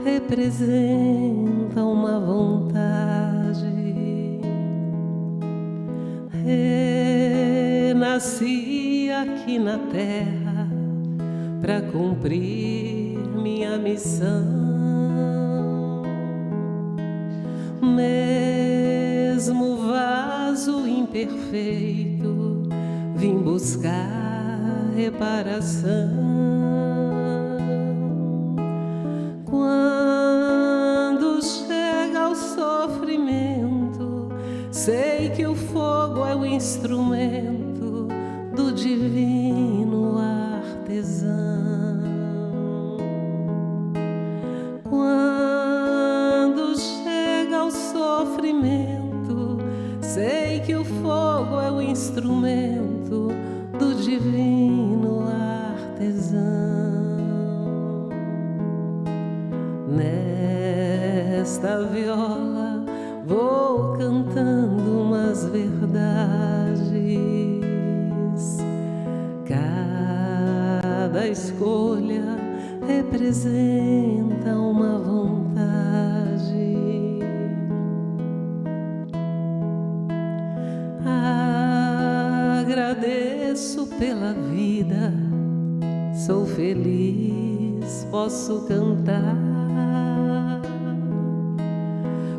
representa uma vontade. Renasci aqui na terra pra cumprir minha missão. Mesmo vaso imperfeito, vim buscar reparação. Quando chega o sofrimento, sei que o fogo é o instrumento do divino artesão. Quando chega o sofrimento, sei que o fogo é o instrumento do divino artesão. Nesta viola vou cantando umas verdades, cada escolha representa uma vontade. Agradeço pela vida, sou feliz, posso cantar,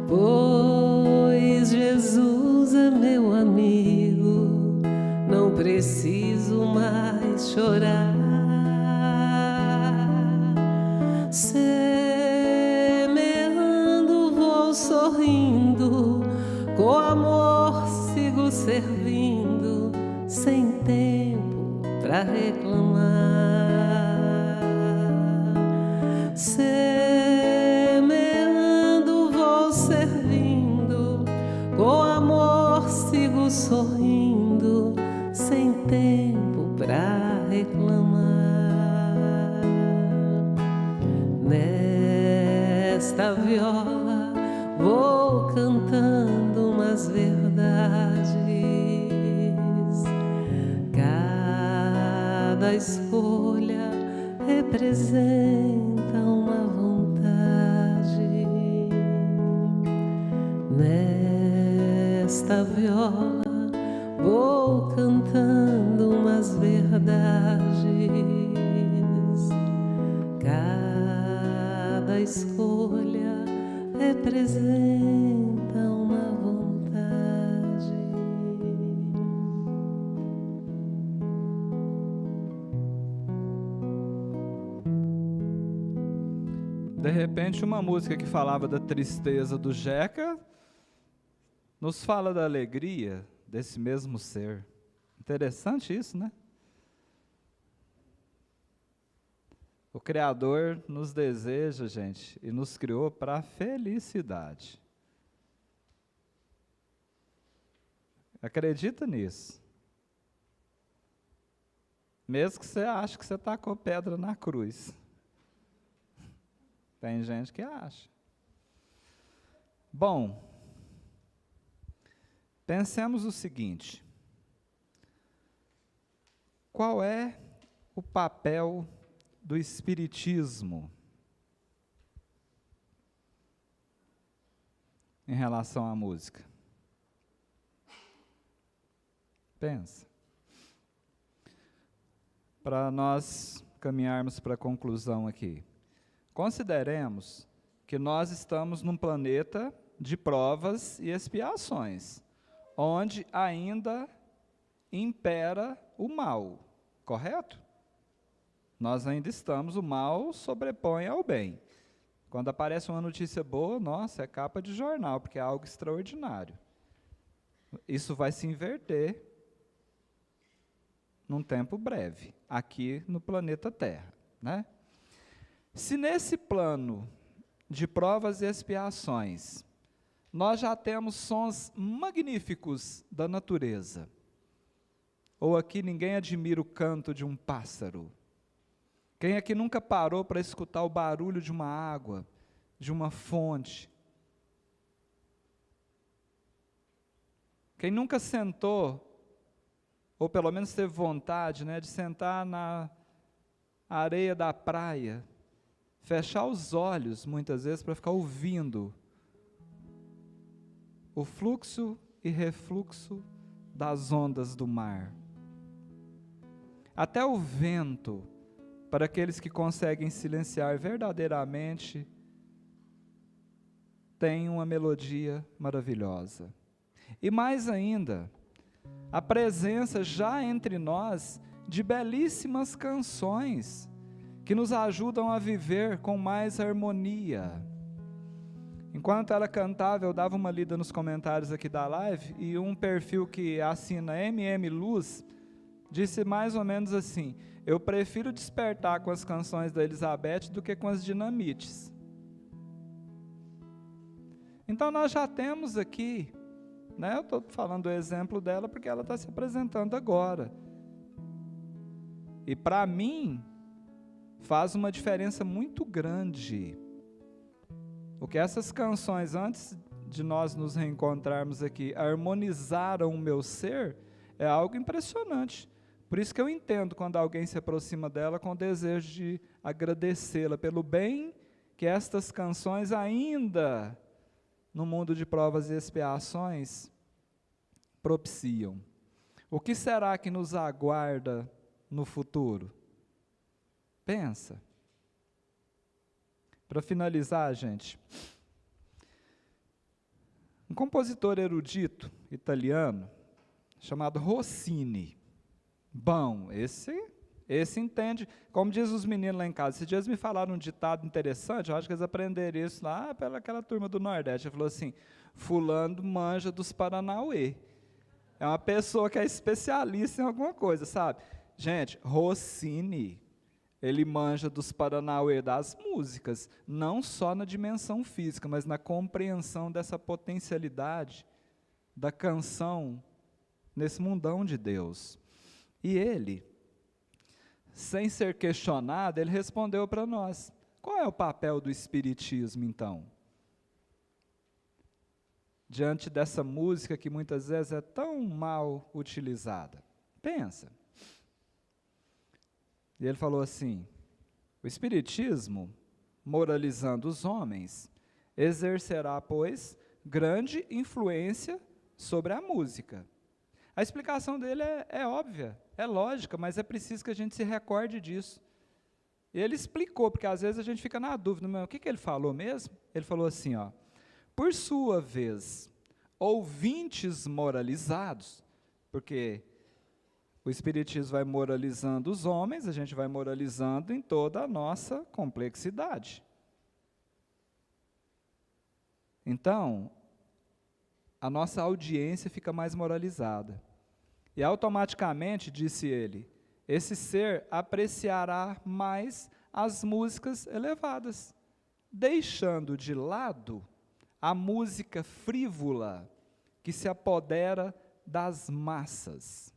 pois Jesus é meu amigo, não preciso mais chorar. Semeando vou sorrindo, com amor sigo servindo, sem tempo pra reclamar. Semeando vou servindo, com amor sigo sorrindo, sem tempo pra reclamar. Nesta viola vou cantando umas verdades, cada escolha representa uma vontade. Nesta viola vou cantando umas verdades, cada escolha representa uma vontade. De repente, uma música que falava da tristeza do Jeca nos fala da alegria desse mesmo ser. Interessante isso, né? O Criador nos deseja, gente, e nos criou para a felicidade. Acredita nisso. Mesmo que você ache que você tacou pedra na cruz. Tem gente que acha. Bom, pensemos o seguinte: qual é o papel do Espiritismo em relação à música? Pensa. Para nós caminharmos para a conclusão aqui. Consideremos que nós estamos num planeta de provas e expiações, onde ainda impera o mal, correto? Nós ainda estamos, o mal sobrepõe ao bem. Quando aparece uma notícia boa, nossa, é capa de jornal, porque é algo extraordinário. Isso vai se inverter num tempo breve, aqui no planeta Terra, né? Se nesse plano de provas e expiações, nós já temos sons magníficos da natureza, ou aqui ninguém admira o canto de um pássaro? Quem aqui nunca parou para escutar o barulho de uma água, de uma fonte? Quem nunca sentou, ou pelo menos teve vontade, né, de sentar na areia da praia, fechar os olhos, muitas vezes, para ficar ouvindo o fluxo e refluxo das ondas do mar. Até o vento, para aqueles que conseguem silenciar verdadeiramente, tem uma melodia maravilhosa. E mais ainda, a presença já entre nós de belíssimas canções que nos ajudam a viver com mais harmonia. Enquanto ela cantava, eu dava uma lida nos comentários aqui da live, e um perfil que assina Luz disse mais ou menos assim: eu prefiro despertar com as canções da Elizabeth do que com as Dinamites. Então nós já temos aqui, né, eu estou falando do exemplo dela porque ela está se apresentando agora. E para mim, faz uma diferença muito grande. O que essas canções, antes de nós nos reencontrarmos aqui, harmonizaram o meu ser, é algo impressionante. Por isso que eu entendo quando alguém se aproxima dela com o desejo de agradecê-la pelo bem que estas canções ainda, no mundo de provas e expiações, propiciam. O que será que nos aguarda no futuro? Pensa. Para finalizar, gente, um compositor erudito italiano chamado Rossini. Bom, esse entende, como diz os meninos lá em casa. Esses dias me falaram um ditado interessante, eu acho que eles aprenderam isso lá pelaquela turma do Nordeste. Ele falou assim: fulano manja dos Paranauê. É uma pessoa que é especialista em alguma coisa, sabe? Gente, Rossini, ele manja dos Paranauê das músicas, não só na dimensão física, mas na compreensão dessa potencialidade da canção nesse mundão de Deus. E ele, sem ser questionado, ele respondeu para nós: qual é o papel do Espiritismo, então? Diante dessa música que muitas vezes é tão mal utilizada. Pensa. E ele falou assim: o Espiritismo, moralizando os homens, exercerá, pois, grande influência sobre a música. A explicação dele é óbvia, é lógica, mas é preciso que a gente se recorde disso. E ele explicou, porque às vezes a gente fica na dúvida, mas o que ele falou mesmo? Ele falou assim, ó: por sua vez, ouvintes moralizados, porque o Espiritismo vai moralizando os homens, a gente vai moralizando em toda a nossa complexidade. Então, a nossa audiência fica mais moralizada. E automaticamente, disse ele, esse ser apreciará mais as músicas elevadas, deixando de lado a música frívola que se apodera das massas.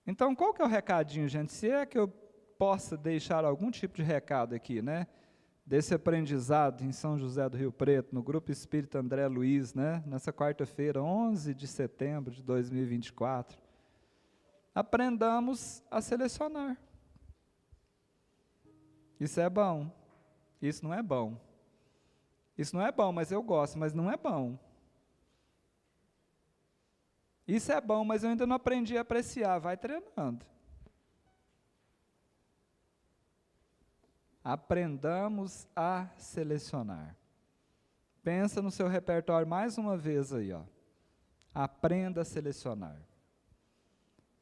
Então, qual que é o recadinho, gente? Se é que eu possa deixar algum tipo de recado aqui, né? Desse aprendizado em São José do Rio Preto, no Grupo Espírita André Luiz, né? Nessa quarta-feira, 11 de setembro de 2024. Aprendamos a selecionar. Isso é bom. Isso não é bom. Isso não é bom, mas eu gosto, mas não é bom. Isso é bom, mas eu ainda não aprendi a apreciar. Vai treinando. Aprendamos a selecionar. Pensa no seu repertório mais uma vez aí, ó. Aprenda a selecionar.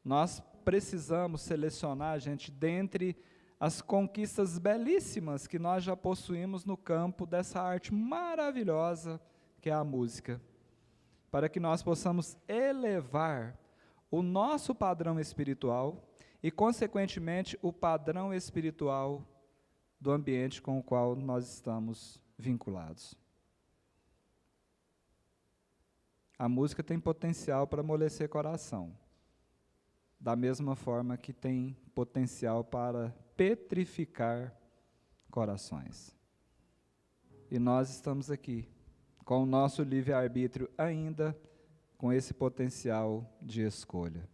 Nós precisamos selecionar, gente, dentre as conquistas belíssimas que nós já possuímos no campo dessa arte maravilhosa que é a música, para que nós possamos elevar o nosso padrão espiritual e, consequentemente, o padrão espiritual do ambiente com o qual nós estamos vinculados. A música tem potencial para amolecer coração, da mesma forma que tem potencial para petrificar corações. E nós estamos aqui, com o nosso livre-arbítrio ainda, com esse potencial de escolha.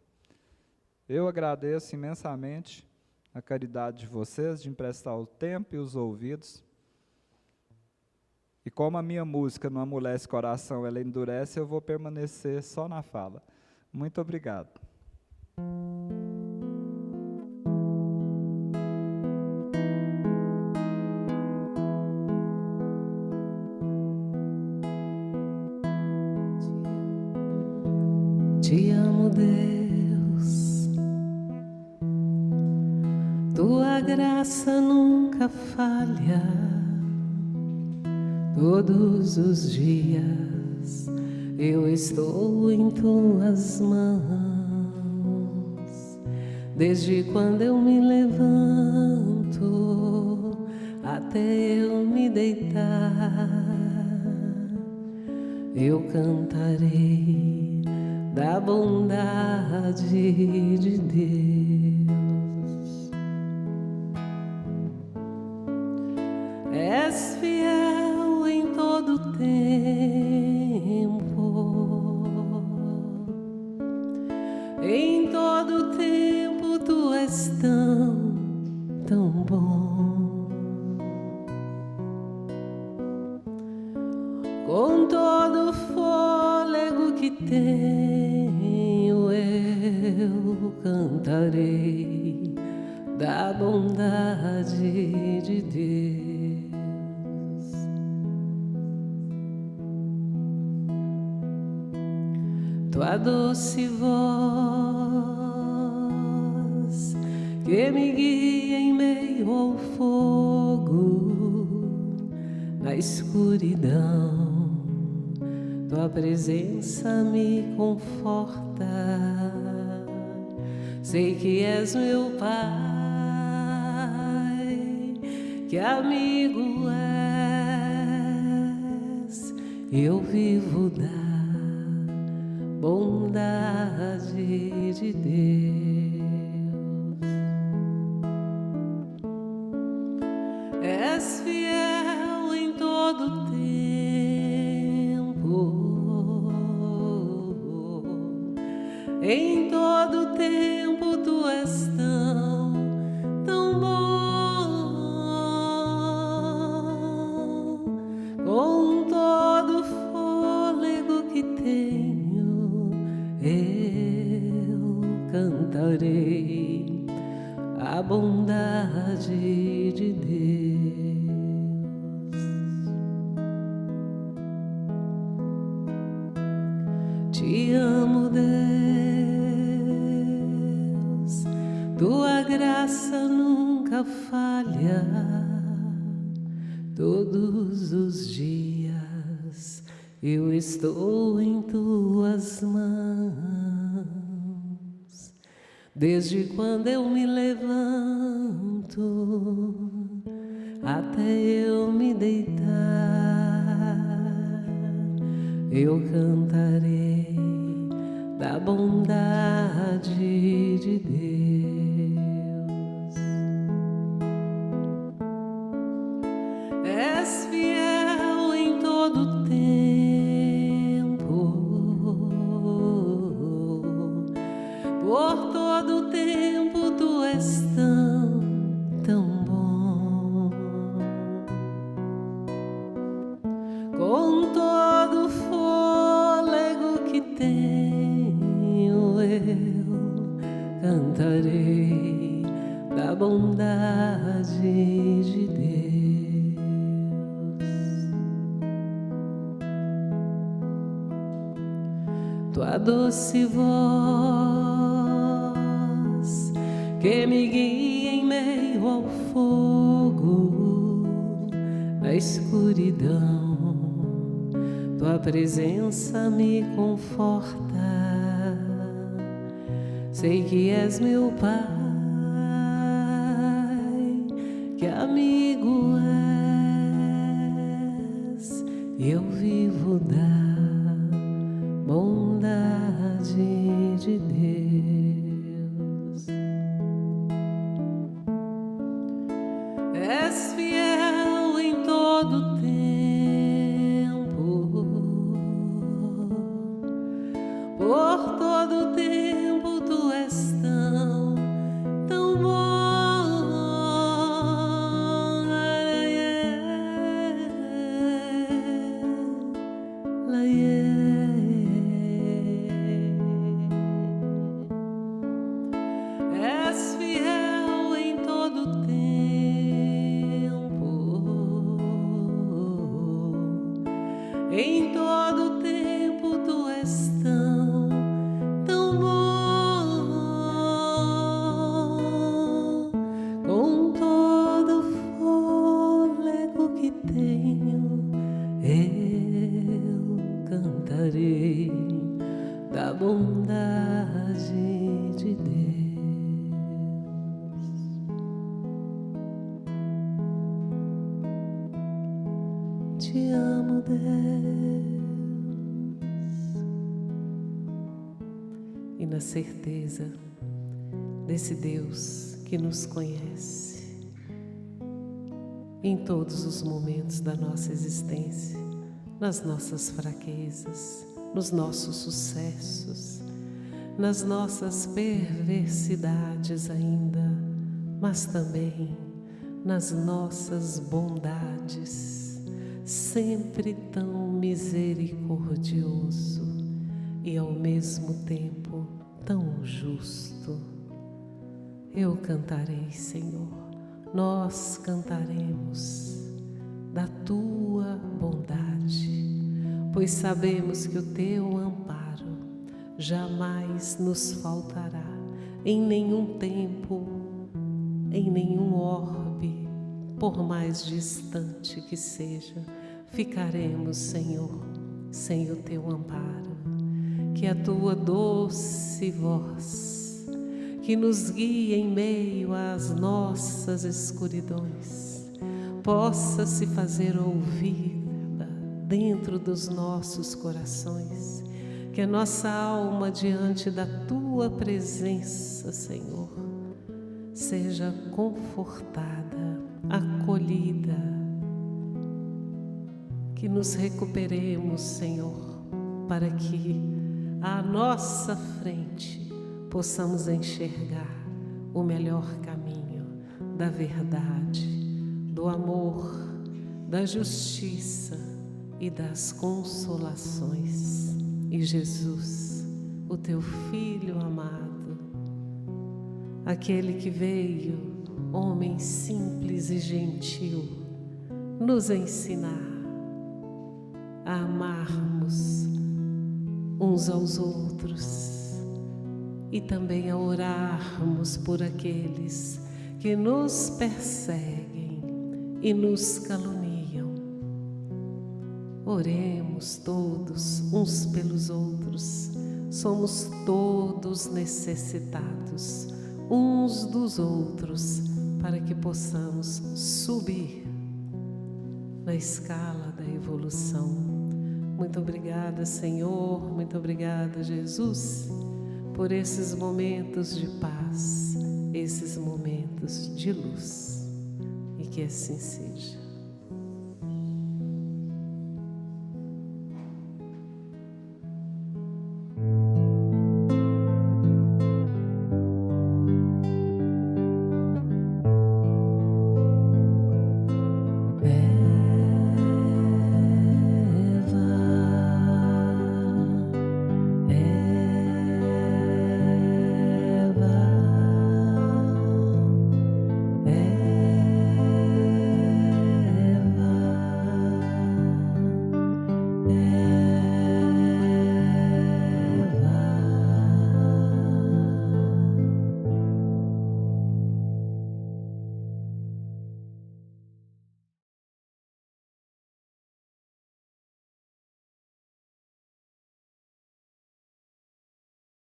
Eu agradeço imensamente a caridade de vocês, de emprestar o tempo e os ouvidos. E como a minha música não amolece coração, ela endurece, eu vou permanecer só na fala. Muito obrigado. Te amo, Deus, tua graça nunca falha. Todos os dias eu estou em tuas mãos. Desde quando eu me levanto até eu me deitar, eu cantarei da bondade de Deus. És fiel em todo tempo, em todo tempo tu és tão, tão bom. Com todo o fôlego que tenho, eu cantarei da bondade de Deus. Tua doce voz que me guia em meio ao fogo, na escuridão, tua presença me conforta. Sei que és meu Pai, que amigo és. Eu vivo da bondade de Deus. És fiel em todo tempo, em todo tempo tu és tão, tão bom. Com todo o fôlego que tenho, eu cantarei a bondade de Deus. Te amo, Deus, tua graça nunca falha. Todos os dias eu estou em tuas mãos. Desde quando eu me levanto até eu me deitar, eu cantarei da bondade de Deus. És fiel em todo tempo, por todo tempo tu és tão bom. Com todo o fôlego que tenho, eu cantarei da bondade de Deus. Tua doce voz que me guia em meio ao fogo, na escuridão, tua presença me conforta. Sei que és meu Pai, que amigo és, e eu vivo da bondade de Deus. És fiel em todo tempo, por todo tempo tu és tão bom. És fiel em todo tempo, em todo tempo tu és tão bom. Com todo o fôlego que tenho, eu cantarei da bondade de Deus. Te amo, Deus, e na certeza desse Deus que nos conhece em todos os momentos da nossa existência, nas nossas fraquezas, nos nossos sucessos, nas nossas perversidades ainda, mas também nas nossas bondades, sempre tão misericordioso e ao mesmo tempo tão justo. Eu cantarei, Senhor, nós cantaremos da tua bondade, pois sabemos que o teu amparo jamais nos faltará em nenhum tempo, em nenhum orbe, por mais distante que seja, ficaremos, Senhor, sem o teu amparo. Que a tua doce voz, que nos guia em meio às nossas escuridões, possa se fazer ouvida dentro dos nossos corações. Que a nossa alma, diante da tua presença, Senhor, seja confortada, acolhida. Que nos recuperemos, Senhor, para que à nossa frente possamos enxergar o melhor caminho da verdade, do amor, da justiça e das consolações. E Jesus, o teu Filho amado, aquele que veio, homem simples e gentil, nos ensinar a amarmos uns aos outros e também a orarmos por aqueles que nos perseguem e nos caluniam. Oremos todos uns pelos outros, somos todos necessitados uns dos outros para que possamos subir na escala da evolução. Muito obrigada, Senhor, muito obrigada, Jesus, por esses momentos de paz, esses momentos de luz, e que assim seja.